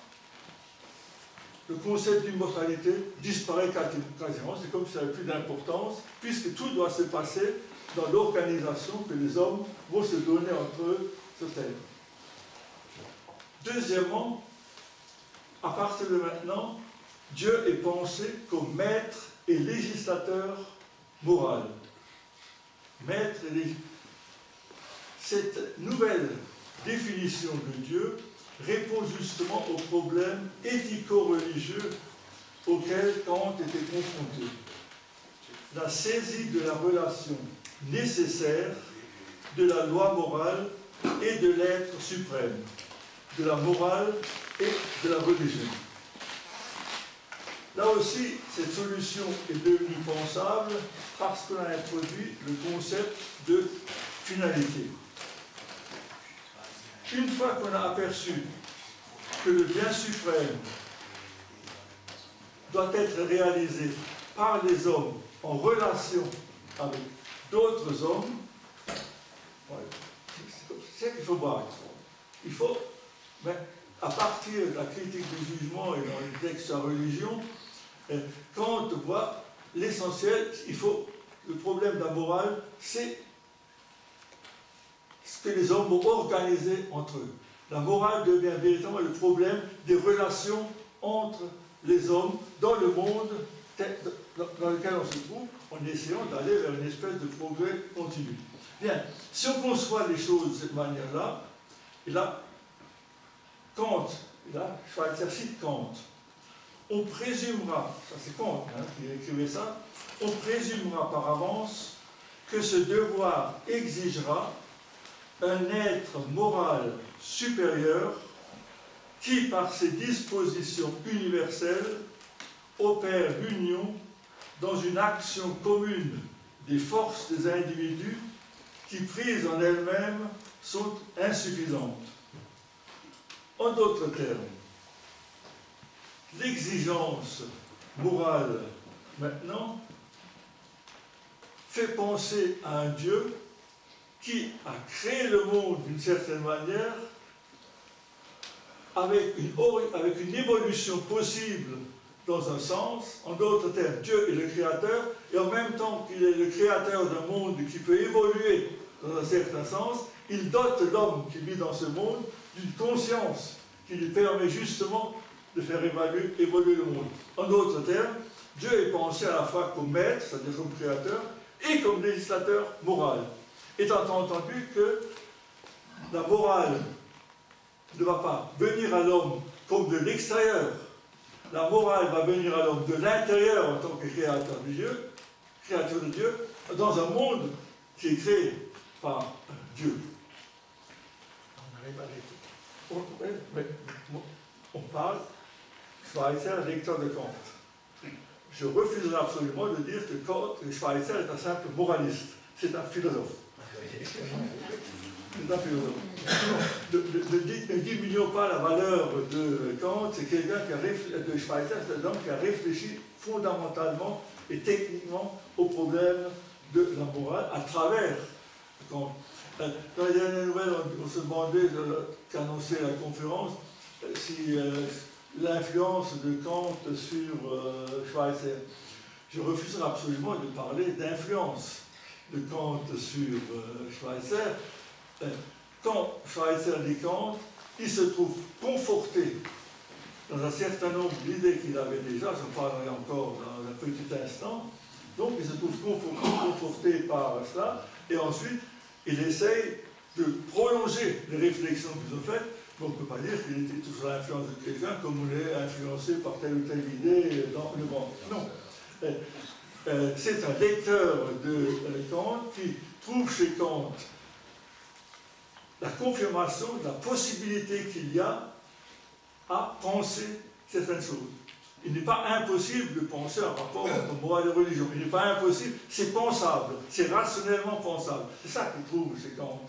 le concept d'immortalité disparaît quasiment. C'est comme si ça n'avait plus d'importance, puisque tout doit se passer dans l'organisation que les hommes vont se donner entre eux sur Terre. Deuxièmement, à partir de maintenant, Dieu est pensé comme maître et législateur moral. Maître et législateur. Cette nouvelle définition de Dieu répond justement aux problèmes éthico-religieux auxquels Kant était confronté. La saisie de la relation nécessaire de la loi morale et de l'être suprême, de la morale et de la religion. Là aussi, cette solution est devenue pensable parce qu'on a introduit le concept de finalité. Une fois qu'on a aperçu que le bien suprême doit être réalisé par les hommes en relation avec d'autres hommes, c'est ce qu'il faut voir. Il faut, mais à partir de la critique du jugement et dans les textes sur la religion, quand on voit l'essentiel, le problème de la morale, c'est ce que les hommes vont organiser entre eux. La morale devient véritablement le problème des relations entre les hommes dans le monde dans lequel on se trouve, en essayant d'aller vers une espèce de progrès continu. Bien, si on conçoit les choses de cette manière-là, et là, Kant, et là, Schweitzer cite Kant, on présumera, ça c'est Kant qui écrivait ça, on présumera par avance que ce devoir exigera un être moral supérieur qui, par ses dispositions universelles, opère l'union dans une action commune des forces des individus qui, prises en elles-mêmes, sont insuffisantes. En d'autres termes, l'exigence morale, maintenant, fait penser à un Dieu qui a créé le monde d'une certaine manière avec une évolution possible dans un sens. En d'autres termes, Dieu est le créateur, et en même temps qu'il est le créateur d'un monde qui peut évoluer dans un certain sens, il dote l'homme qui vit dans ce monde d'une conscience qui lui permet justement de faire évoluer le monde. En d'autres termes, Dieu est pensé à la fois comme maître, c'est-à-dire comme créateur, et comme législateur moral. Étant entendu que la morale ne va pas venir à l'homme comme de l'extérieur. La morale va venir à l'homme de l'intérieur en tant que créateur de Dieu, dans un monde qui est créé par Dieu. On arrive à l'écouter. On parle, Schweitzer, lecteur de Kant. Je refuserai absolument de dire que Schweitzer est un simple moraliste. C'est un philosophe. C'est un philosophe. Ne diminuons pas la valeur de Kant, c'est quelqu'un de Schweitzer, c'est un homme qui a réfléchi fondamentalement et techniquement au problème de la morale à travers Kant. Dans les dernières nouvelles, on se demandait, qu'annonçait la conférence, si l'influence de Kant sur Schweitzer. Je refuserai absolument de parler d'influence de Kant sur Schweitzer. Quand Schweitzer lit Kant, il se trouve conforté dans un certain nombre d'idées qu'il avait déjà, j'en parlerai encore dans un petit instant, donc il se trouve conforté par cela, et ensuite il essaye de prolonger les réflexions qu'ils ont faites, mais on ne peut pas dire qu'il était sous l'influence de quelqu'un comme on est influencé par telle ou telle idée dans le monde. Non. C'est un lecteur de Kant qui trouve chez Kant la confirmation de la possibilité qu'il y a à penser certaines choses. Il n'est pas impossible de penser un rapport entre morale et religion. Il n'est pas impossible, c'est pensable, c'est rationnellement pensable. C'est ça qu'il trouve chez Kant.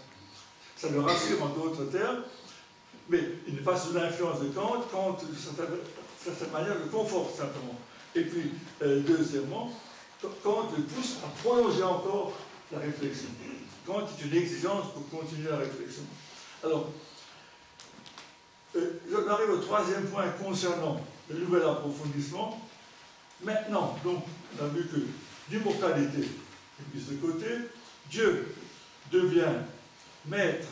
Ça le rassure en d'autres termes, mais il n'est pas sous l'influence de Kant. Kant, d'une certaine manière, le conforte simplement. Et puis, deuxièmement, Kant le pousse à prolonger encore la réflexion. Kant est une exigence pour continuer la réflexion. Alors, On arrive au troisième point concernant le nouvel approfondissement. Maintenant, donc, on a vu que l'immortalité est mise de côté, Dieu devient maître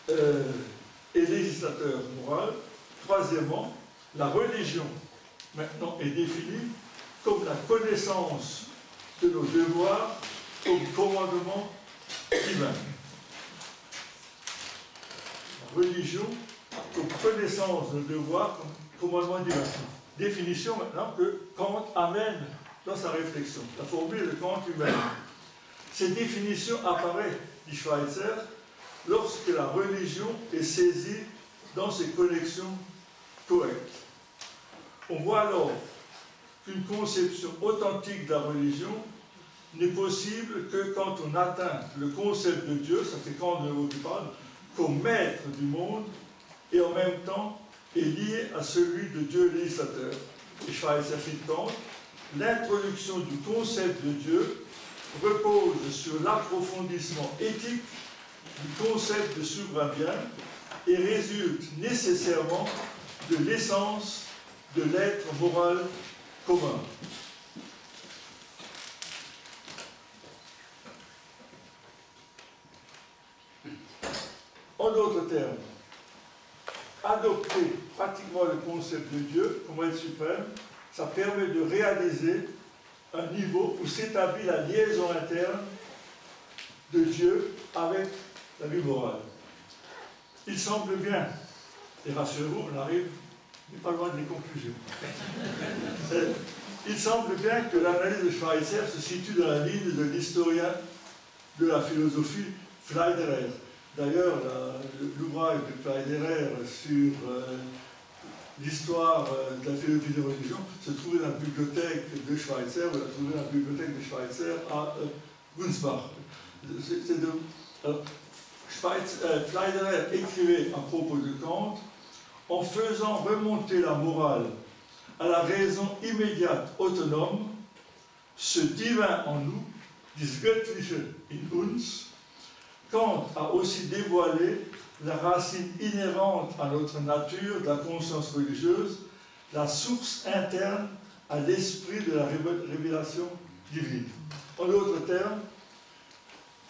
et législateur moral. Troisièmement, la religion maintenant est définie comme la connaissance de nos devoirs comme commandement divin. La religion comme connaissance de nos devoirs comme commandement divin. Définition maintenant que Kant amène dans sa réflexion. La formule de Kant lui-même. Cette définition apparaît, dit Schweitzer, lorsque la religion est saisie dans ses connexions correctes. On voit alors qu'une conception authentique de la religion n'est possible que quand on atteint le concept de Dieu, ça fait Kant de nouveau qui parle, comme maître du monde et en même temps est lié à celui de Dieu législateur. Et Schweitzer cite Kant, l'introduction du concept de Dieu repose sur l'approfondissement éthique du concept de souverain bien et résulte nécessairement de l'essence de l'être moral commun. En d'autres termes, adopter pratiquement le concept de Dieu comme être suprême, ça permet de réaliser un niveau où s'établit la liaison interne de Dieu avec la vie morale. Il semble bien, et rassurez-vous, on arrive, on n'est pas loin des conclusions. Il semble bien que l'analyse de Schweitzer se situe dans la ligne de l'historien de la philosophie Pfleiderer. D'ailleurs, l'ouvrage de Pfleiderer sur l'histoire de la philosophie des religions se trouvait dans la bibliothèque de Schweitzer, vous la trouvez dans la bibliothèque de Schweitzer à Gunsbach. Pfleiderer écrivait à propos de Kant, en faisant remonter la morale à la raison immédiate autonome, ce divin en nous, das Göttliche in uns, Kant a aussi dévoilé la racine inhérente à notre nature de la conscience religieuse, la source interne à l'esprit de la révélation divine. En d'autres termes,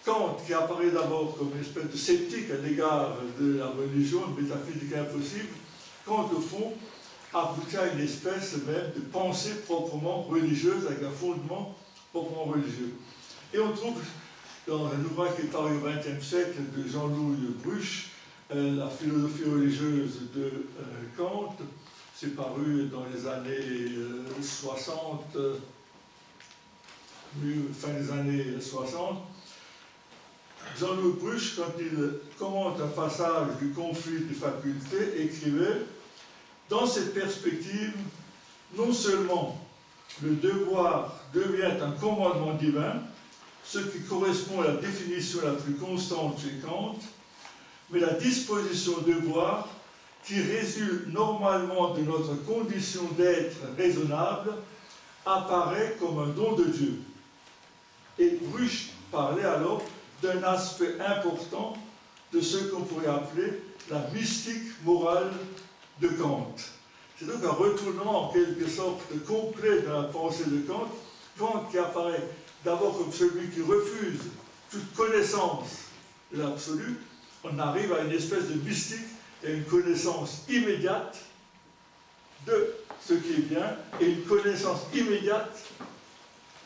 Kant, qui apparaît d'abord comme une espèce de sceptique à l'égard de la religion, une métaphysique impossible, Kant, au fond, aboutit à une espèce même de pensée proprement religieuse, avec un fondement proprement religieux. Et on trouve, dans un ouvrage qui est paru au XXe siècle de Jean-Louis Bruch, la philosophie religieuse de Kant, c'est paru dans les années 60, fin des années 60. Jean-Louis Bruch, quand il commente un passage du conflit des facultés, écrivait « Dans cette perspective, non seulement le devoir devient un commandement divin, ce qui correspond à la définition la plus constante chez Kant, mais la disposition devoir, qui résulte normalement de notre condition d'être raisonnable, apparaît comme un don de Dieu. » Et Bruch parlait alors d'un aspect important de ce qu'on pourrait appeler la mystique morale de Kant. C'est donc un retournement en quelque sorte complet dans la pensée de Kant, Kant qui apparaît d'abord comme celui qui refuse toute connaissance de l'absolu. On arrive à une espèce de mystique et une connaissance immédiate de ce qui est bien et une connaissance immédiate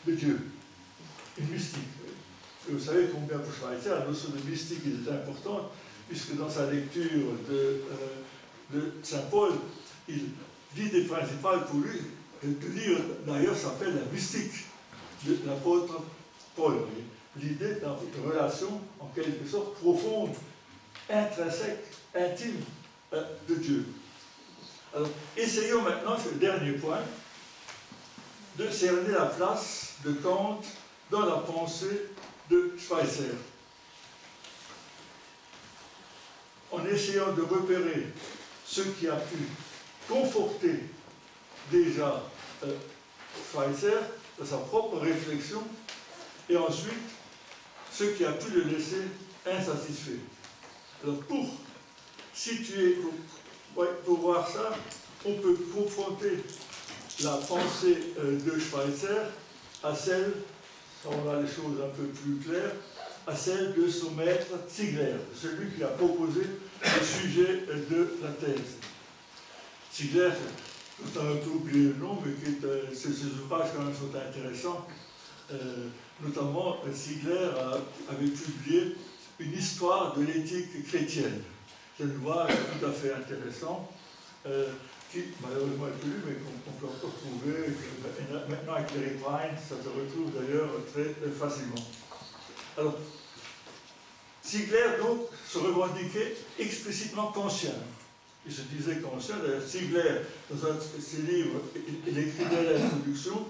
de Dieu. Une mystique. Et vous savez combien pour Schweitzer, la notion de mystique est importante, puisque dans sa lecture de Saint Paul, l'idée principale pour lui, de lire d'ailleurs, s'appelle la mystique de l'apôtre Paul. L'idée d'une relation, en quelque sorte, profonde, intrinsèque, intime de Dieu. Alors, essayons maintenant, c'est le dernier point, de cerner la place de Kant dans la pensée de Schweitzer. En essayant de repérer ce qui a pu conforter déjà Schweitzer dans sa propre réflexion, et ensuite ce qui a pu le laisser insatisfait. Alors pour situer, pour Ouais, pour voir ça, on peut confronter la pensée de Schweitzer à celle, ça on a les choses un peu plus claires, à celle de son maître Ziegler, celui qui a proposé le sujet de la thèse. Ziegler, on a un peu oublié le nom, mais ces ouvrages quand même sont intéressants. Notamment, Ziegler avait publié une histoire de l'éthique chrétienne. C'est un ouvrage tout à fait intéressant, qui malheureusement est connu, mais qu'on peut encore trouver. Maintenant avec les reprints, ça se retrouve d'ailleurs très facilement. Alors, Ziegler donc se revendiquait explicitement kantien. Il se disait kantien. D'ailleurs, Ziegler, dans un de ses livres, il écrit dès l'introduction,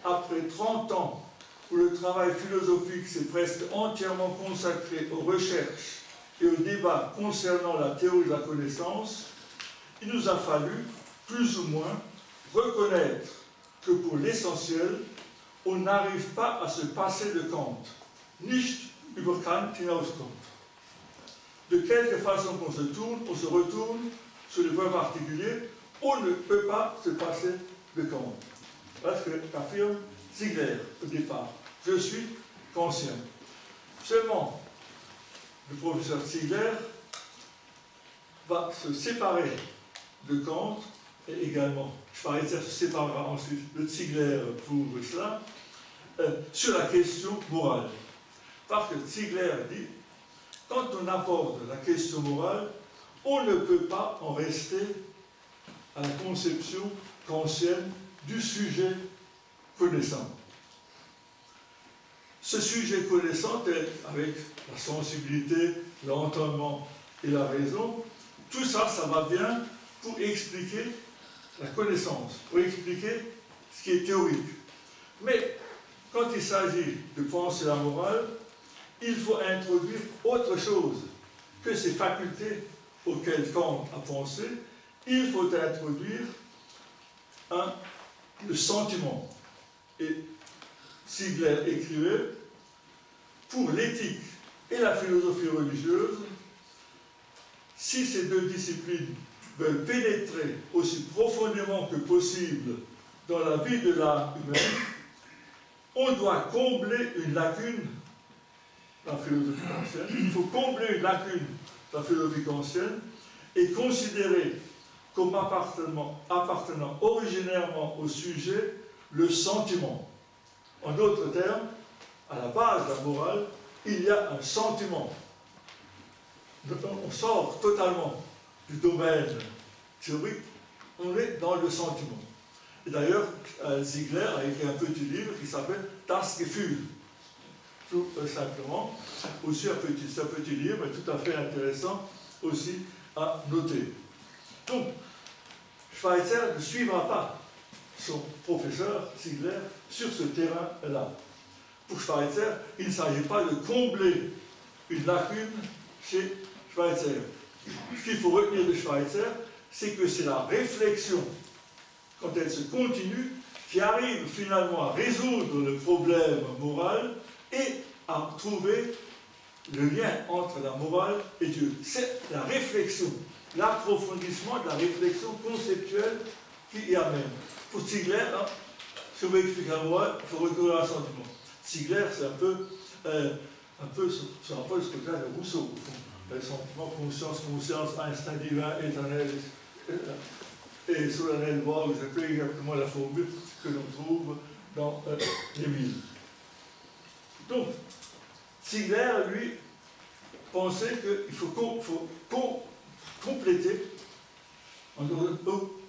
après 30 ans où le travail philosophique s'est presque entièrement consacré aux recherches et au débat concernant la théorie de la connaissance, il nous a fallu, plus ou moins, reconnaître que pour l'essentiel, on n'arrive pas à se passer de Kant. Nicht über Kant hinauskommt. De quelque façon qu'on se tourne, on se retourne sur le point particulier, on ne peut pas se passer de Kant. Voilà ce qu'affirme Ziegler au départ. Je suis kantien. Seulement, le professeur Ziegler va se séparer de Kant, et également Schweitzer se séparera ensuite de Ziegler pour cela, sur la question morale. Parce que Ziegler dit, quand on aborde la question morale, on ne peut pas en rester à la conception kantienne du sujet connaissant. Ce sujet connaissant, avec la sensibilité, l'entendement et la raison, tout ça, ça va bien pour expliquer la connaissance, pour expliquer ce qui est théorique. Mais quand il s'agit de penser la morale, il faut introduire autre chose que ces facultés auxquelles Kant a pensé. Il faut introduire le sentiment. Et Ziegler écrivait, pour l'éthique et la philosophie religieuse, si ces deux disciplines veulent pénétrer aussi profondément que possible dans la vie de l'âme humaine, on doit combler une lacune dans la philosophie kantienne. Il faut combler une lacune dans la philosophie kantienne et considérer comme appartenant originairement au sujet le sentiment. En d'autres termes, à la base de la morale, il y a un sentiment. On sort totalement du domaine théorique, on est dans le sentiment. Et d'ailleurs, Ziegler a écrit un petit livre qui s'appelle Das Gefühl. Tout simplement, aussi un petit livre tout à fait intéressant aussi à noter. Donc, Schweitzer ne suivra pas son professeur Ziegler sur ce terrain-là. Pour Schweitzer, il ne s'agit pas de combler une lacune chez Schweitzer. Ce qu'il faut retenir de Schweitzer, c'est que c'est la réflexion, quand elle se continue, qui arrive finalement à résoudre le problème moral et à trouver le lien entre la morale et Dieu. C'est la réflexion, l'approfondissement de la réflexion conceptuelle qui y amène. Pour Ziegler, si on veut expliquer la morale, il faut retourner à un sentiment. Ziegler, c'est un peu ce rapport de ce côté de Rousseau, au fond. Le sentiment, conscience, instinct divin, éternel et solennel voix, je sais plus exactement la formule que l'on trouve dans l'Émile. Donc, Ziegler, lui, pensait qu'il faut compléter,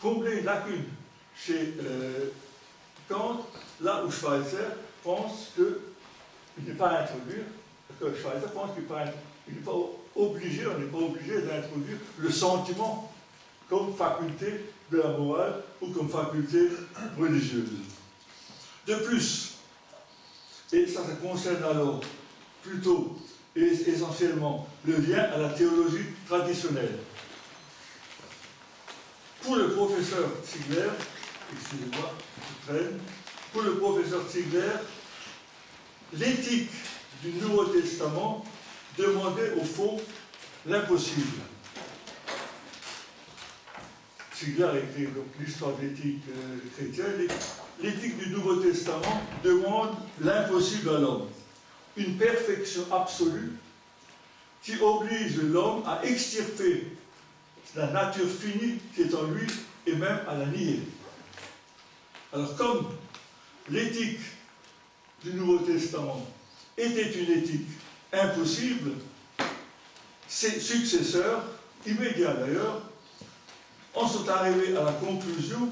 combler une lacune chez Kant, là où Schweitzer pense qu'il n'est pas à introduire, que Schweitzer pense qu'il n'est pas obligé, on n'est pas obligé d'introduire le sentiment comme faculté de la morale ou comme faculté religieuse. De plus, et ça concerne alors plutôt et essentiellement le lien à la théologie traditionnelle. Pour le professeur Ziegler, excusez-moi, je traîne, pour le professeur Ziegler, l'éthique du Nouveau Testament demandait au fond l'impossible. Ziegler a écrit l'histoire de l'éthique chrétienne. L'éthique du Nouveau Testament demande l'impossible à l'homme. Une perfection absolue qui oblige l'homme à extirper la nature finie qui est en lui et même à la nier. Alors comme l'éthique du Nouveau Testament était une éthique impossible, ses successeurs, immédiats d'ailleurs, en sont arrivés à la conclusion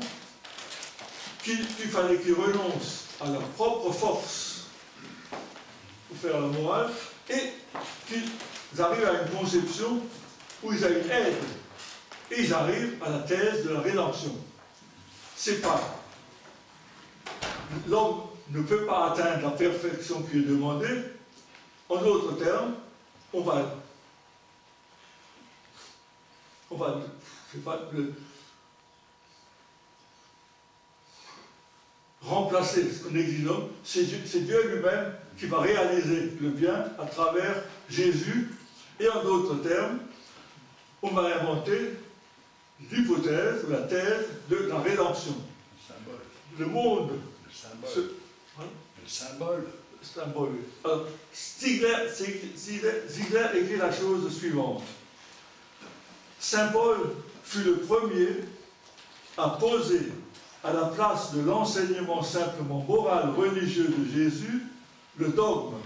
qu'il fallait qu'ils renoncent à leur propre force pour faire la morale et qu'ils arrivent à une conception où ils ont une aide et ils arrivent à la thèse de la rédemption. C'est pas. L'homme ne peut pas atteindre la perfection qui est demandée. En d'autres termes, on va remplacer ce qu'on exige l'homme. C'est Dieu lui-même qui va réaliser le bien à travers Jésus. Et en d'autres termes, on va inventer l'hypothèse ou la thèse de la rédemption. Le monde. Le symbole. Alors, Ziegler écrit la chose suivante. Saint Paul fut le premier à poser à la place de l'enseignement simplement moral religieux de Jésus le dogme,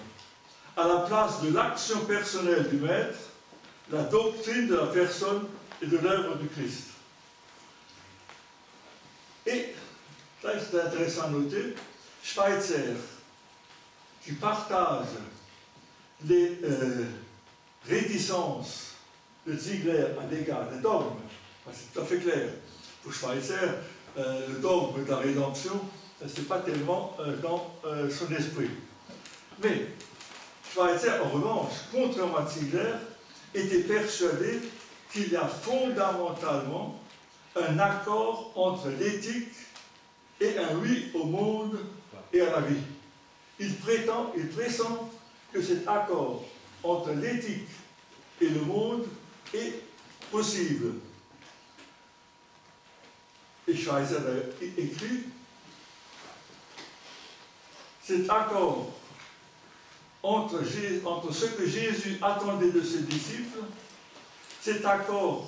à la place de l'action personnelle du Maître, la doctrine de la personne et de l'œuvre du Christ. Et là, c'est intéressant à noter, Schweitzer, qui partage les réticences de Ziegler à l'égard des dogmes, c'est tout à fait clair. Pour Schweitzer, le dogme de la rédemption, ce n'est pas tellement dans son esprit. Mais Schweitzer, en revanche, contrairement à Ziegler, était persuadé qu'il y a fondamentalement un accord entre l'éthique et un oui au monde et à la vie. Il pressent que cet accord entre l'éthique et le monde est possible. Et Schweitzer a écrit cet accord entre ce que Jésus attendait de ses disciples, cet accord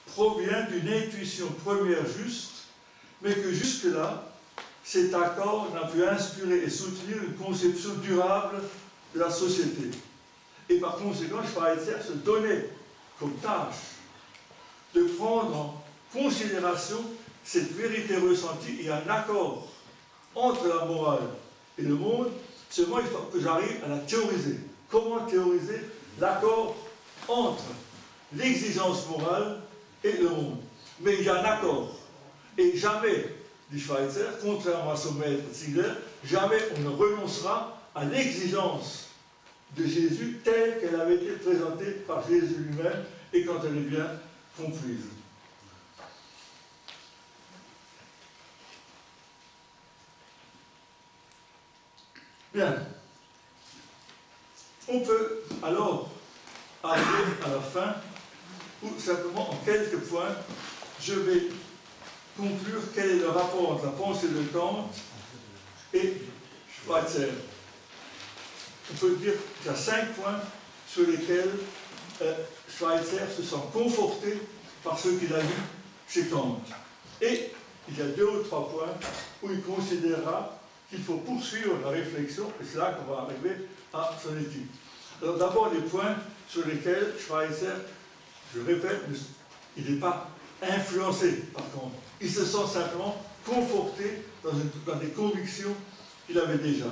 provient d'une intuition première juste, mais que jusque-là, cet accord n'a pu inspirer et soutenir une conception durable de la société. Et par conséquent, Schweitzer se donnait comme tâche de prendre en considération cette vérité ressentie et un accord entre la morale et le monde. Seulement, il faut que j'arrive à la théoriser. Comment théoriser l'accord entre l'exigence morale et le monde? Mais il y a un accord. Et jamais, dit Schweitzer, contrairement à son maître Ziegler, jamais on ne renoncera à l'exigence de Jésus telle qu'elle avait été présentée par Jésus lui-même et quand elle est bien comprise. Bien. On peut alors arriver à la fin où simplement en quelques points, je vais conclure quel est le rapport entre la pensée de Kant et Schweitzer. On peut dire qu'il y a 5 points sur lesquels Schweitzer se sent conforté par ce qu'il a vu chez Kant. Et il y a 2 ou 3 points où il considérera qu'il faut poursuivre la réflexion, et c'est là qu'on va arriver à son étude. Alors d'abord les points sur lesquels Schweitzer, je répète, il n'est pas influencé par contre. Il se sent simplement conforté dans des convictions qu'il avait déjà.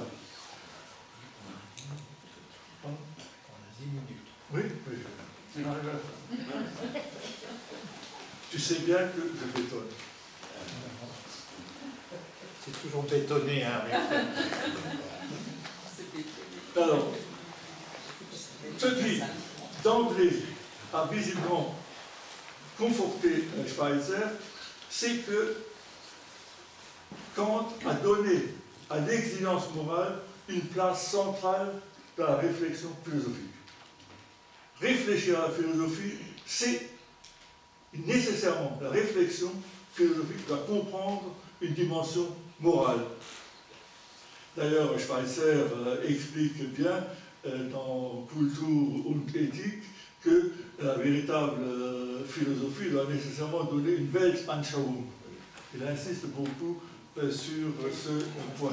On a 10 minutes. Oui, oui, j'arrive à la fin. Tu sais bien que je bétonne. C'est toujours bétonné, hein, Alors, ce qui, d'emblée, a visiblement conforté Schweitzer, c'est que Kant a donné à l'exigence morale une place centrale dans la réflexion philosophique. Réfléchir à la philosophie, c'est nécessairement la réflexion philosophique doit comprendre une dimension morale. D'ailleurs, Schweitzer explique bien dans Kultur und Ethik que la véritable philosophie doit nécessairement donner une Weltanschauung. Il insiste beaucoup sur ce point.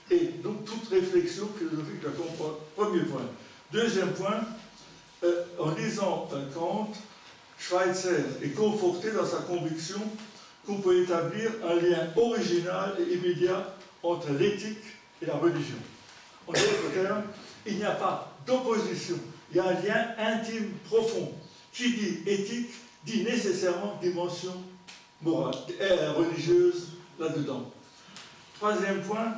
Et donc toute réflexion philosophique doit comprendre. Premier point. Deuxième point, en lisant Kant, Schweitzer est conforté dans sa conviction qu'on peut établir un lien original et immédiat entre l'éthique et la religion. En d'autres termes, il n'y a pas d'opposition, il y a un lien intime, profond. Qui dit éthique dit nécessairement dimension morale, religieuse là-dedans. Troisième point,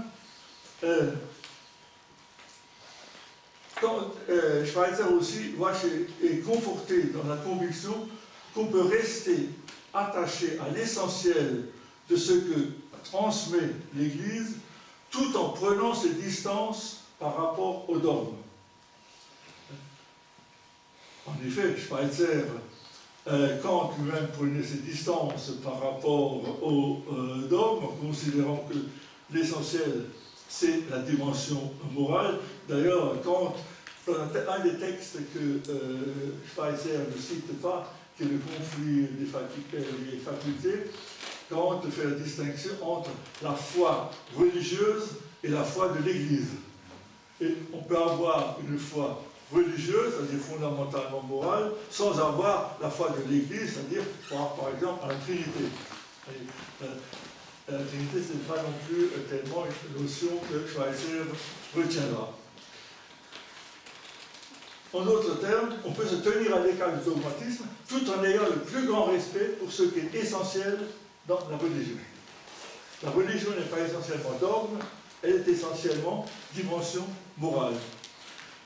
Schweitzer aussi est conforté dans la conviction qu'on peut rester attaché à l'essentiel de ce que transmet l'Église tout en prenant ses distances par rapport au dogme. En effet, Schweitzer, Kant lui-même prenait ses distances par rapport au dogme, considérant que l'essentiel c'est la dimension morale. D'ailleurs, Kant, dans un des textes que Schweitzer ne cite pas, qui est le conflit des facultés, Kant fait la distinction entre la foi religieuse et la foi de l'Église. Et on peut avoir une foi religieuse, c'est-à-dire fondamentalement morale, sans avoir la foi de l'Église, c'est-à-dire croire par exemple à la Trinité. La Trinité, ce n'est pas non plus tellement une notion que Schweitzer retiendra. En d'autres termes, on peut se tenir à l'écart du dogmatisme tout en ayant le plus grand respect pour ce qui est essentiel dans la religion. La religion n'est pas essentiellement dogme, elle est essentiellement dimension morale.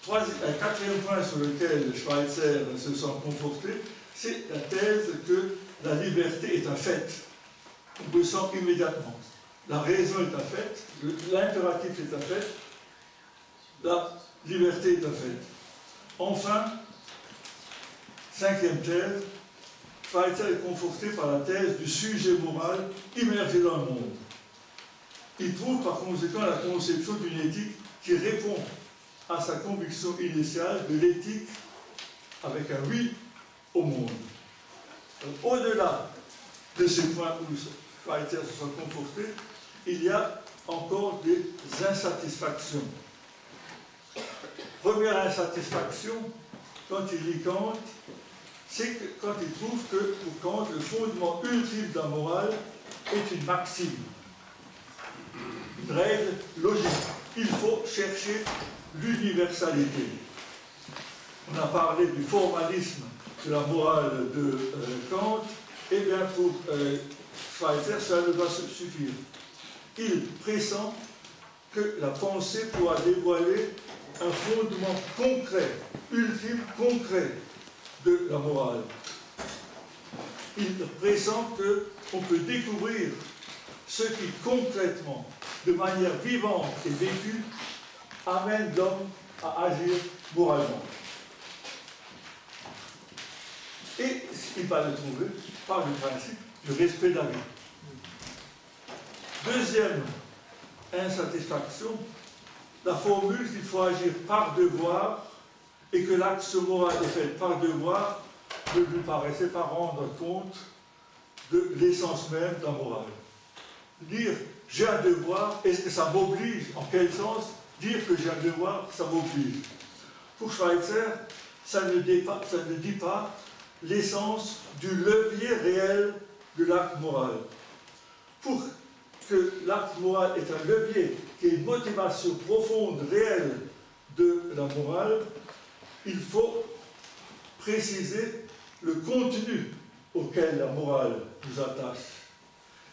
Quatrième point sur lequel Schweitzer se sent conforté, c'est la thèse que la liberté est un fait. On le sent immédiatement. La raison est un fait, l'impératif est un fait, la liberté est un fait. Enfin, cinquième thèse, Schweitzer est conforté par la thèse du sujet moral immergé dans le monde. Il trouve par conséquent la conception d'une éthique qui répond à sa conviction initiale de l'éthique avec un oui au monde. Au-delà de ces points où Schweitzer se sent conforté, il y a encore des insatisfactions. Première insatisfaction, quand il lit Kant, c'est que quand il trouve que pour Kant, le fondement ultime de la morale est une maxime, une règle logique. Il faut chercher l'universalité. On a parlé du formalisme de la morale de Kant, et bien pour Schweitzer, ça ne doit suffire. Il pressent que la pensée pourra dévoiler un fondement concret, ultime, concret de la morale. Il pressent qu'on peut découvrir ce qui concrètement, de manière vivante et vécue, amène l'homme à agir moralement. Et il va le trouver par le principe du respect de la vie. Deuxième insatisfaction, la formule qu'il faut agir par devoir et que l'axe moral est fait par devoir ne lui paraissait pas rendre compte de l'essence même de la morale. Dire j'ai un devoir, est-ce que ça m'oblige? En quel sens dire que j'ai un devoir, ça m'oblige? Pour Schweitzer, ça ne dit pas l'essence du levier réel de l'acte moral. Pour que l'acte moral est un levier, qui est une motivation profonde, réelle de la morale, il faut préciser le contenu auquel la morale nous attache.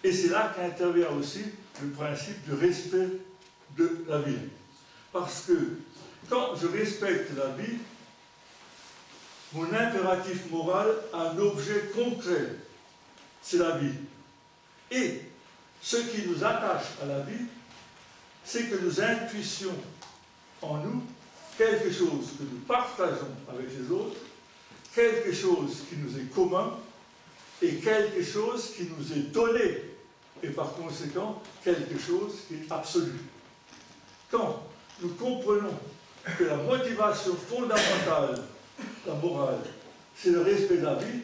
Et c'est là qu'intervient aussi le principe du respect de la vie. Parce que quand je respecte la vie, mon impératif moral a un objet concret, c'est la vie. Et ce qui nous attache à la vie, c'est que nous intuitions en nous quelque chose que nous partageons avec les autres, quelque chose qui nous est commun, est quelque chose qui nous est donné, et par conséquent, quelque chose qui est absolu. Quand nous comprenons que la motivation fondamentale, la morale, c'est le respect de la vie,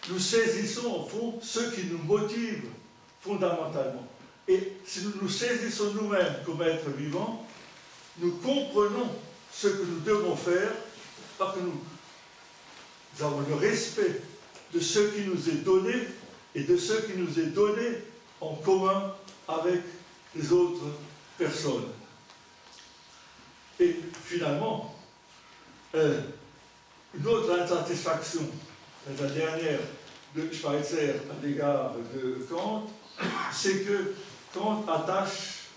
nous saisissons au fond ce qui nous motive fondamentalement. Et si nous nous saisissons nous-mêmes comme êtres vivants, nous comprenons ce que nous devons faire parce que nous avons le respect de ce qui nous est donné et de ce qui nous est donné en commun avec les autres personnes. Et finalement, une autre insatisfaction, la dernière de Schweitzer à l'égard de Kant, c'est que Kant attache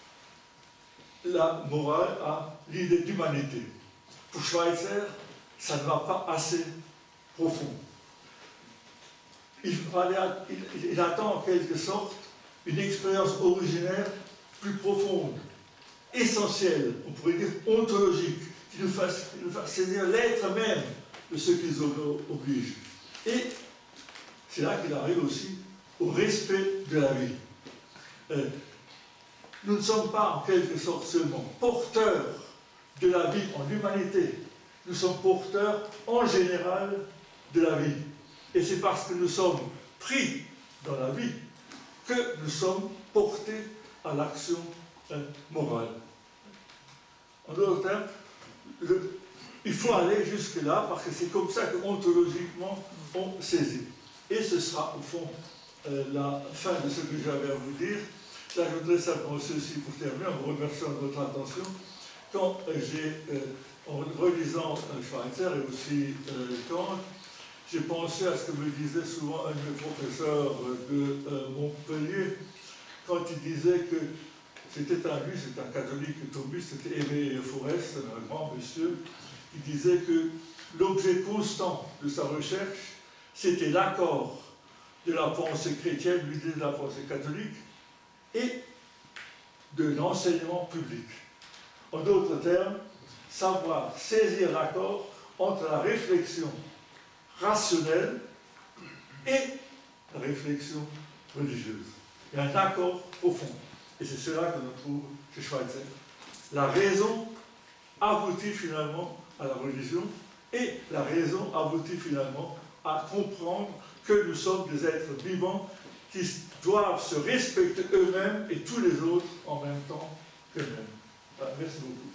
la morale à l'idée d'humanité. Pour Schweitzer, ça ne va pas assez profond. Il attend en quelque sorte une expérience originaire plus profonde, essentielle, on pourrait dire ontologique, qui nous fasse saisir l'être même de ce qui nous oblige. Et c'est là qu'il arrive aussi au respect de la vie. Nous ne sommes pas en quelque sorte seulement porteurs de la vie en humanité, nous sommes porteurs en général de la vie. Et c'est parce que nous sommes pris dans la vie que nous sommes portés à l'action morale. En d'autres termes, il faut aller jusque-là parce que c'est comme ça que ontologiquement on saisit. Et ce sera au fond la fin de ce que j'avais à vous dire. J'ajouterai simplement ceci pour terminer en vous remerciant de votre attention. Quand en relisant Schweitzer et aussi Kant, j'ai pensé à ce que me disait souvent un de mes professeurs de Montpellier, quand il disait que c'était un catholique thomiste, c'était Aimé Forest, un grand monsieur, qui disait que l'objet constant de sa recherche, c'était l'accord de la pensée chrétienne, l'idée de la pensée catholique, et de l'enseignement public. En d'autres termes, savoir saisir l'accord entre la réflexion rationnelle et la réflexion religieuse. Il y a un accord profond. Et c'est cela que l'on trouve chez Schweitzer. La raison aboutit finalement à la religion et la raison aboutit finalement à comprendre que nous sommes des êtres vivants qui doivent se respecter eux-mêmes et tous les autres en même temps qu'eux-mêmes. Merci beaucoup.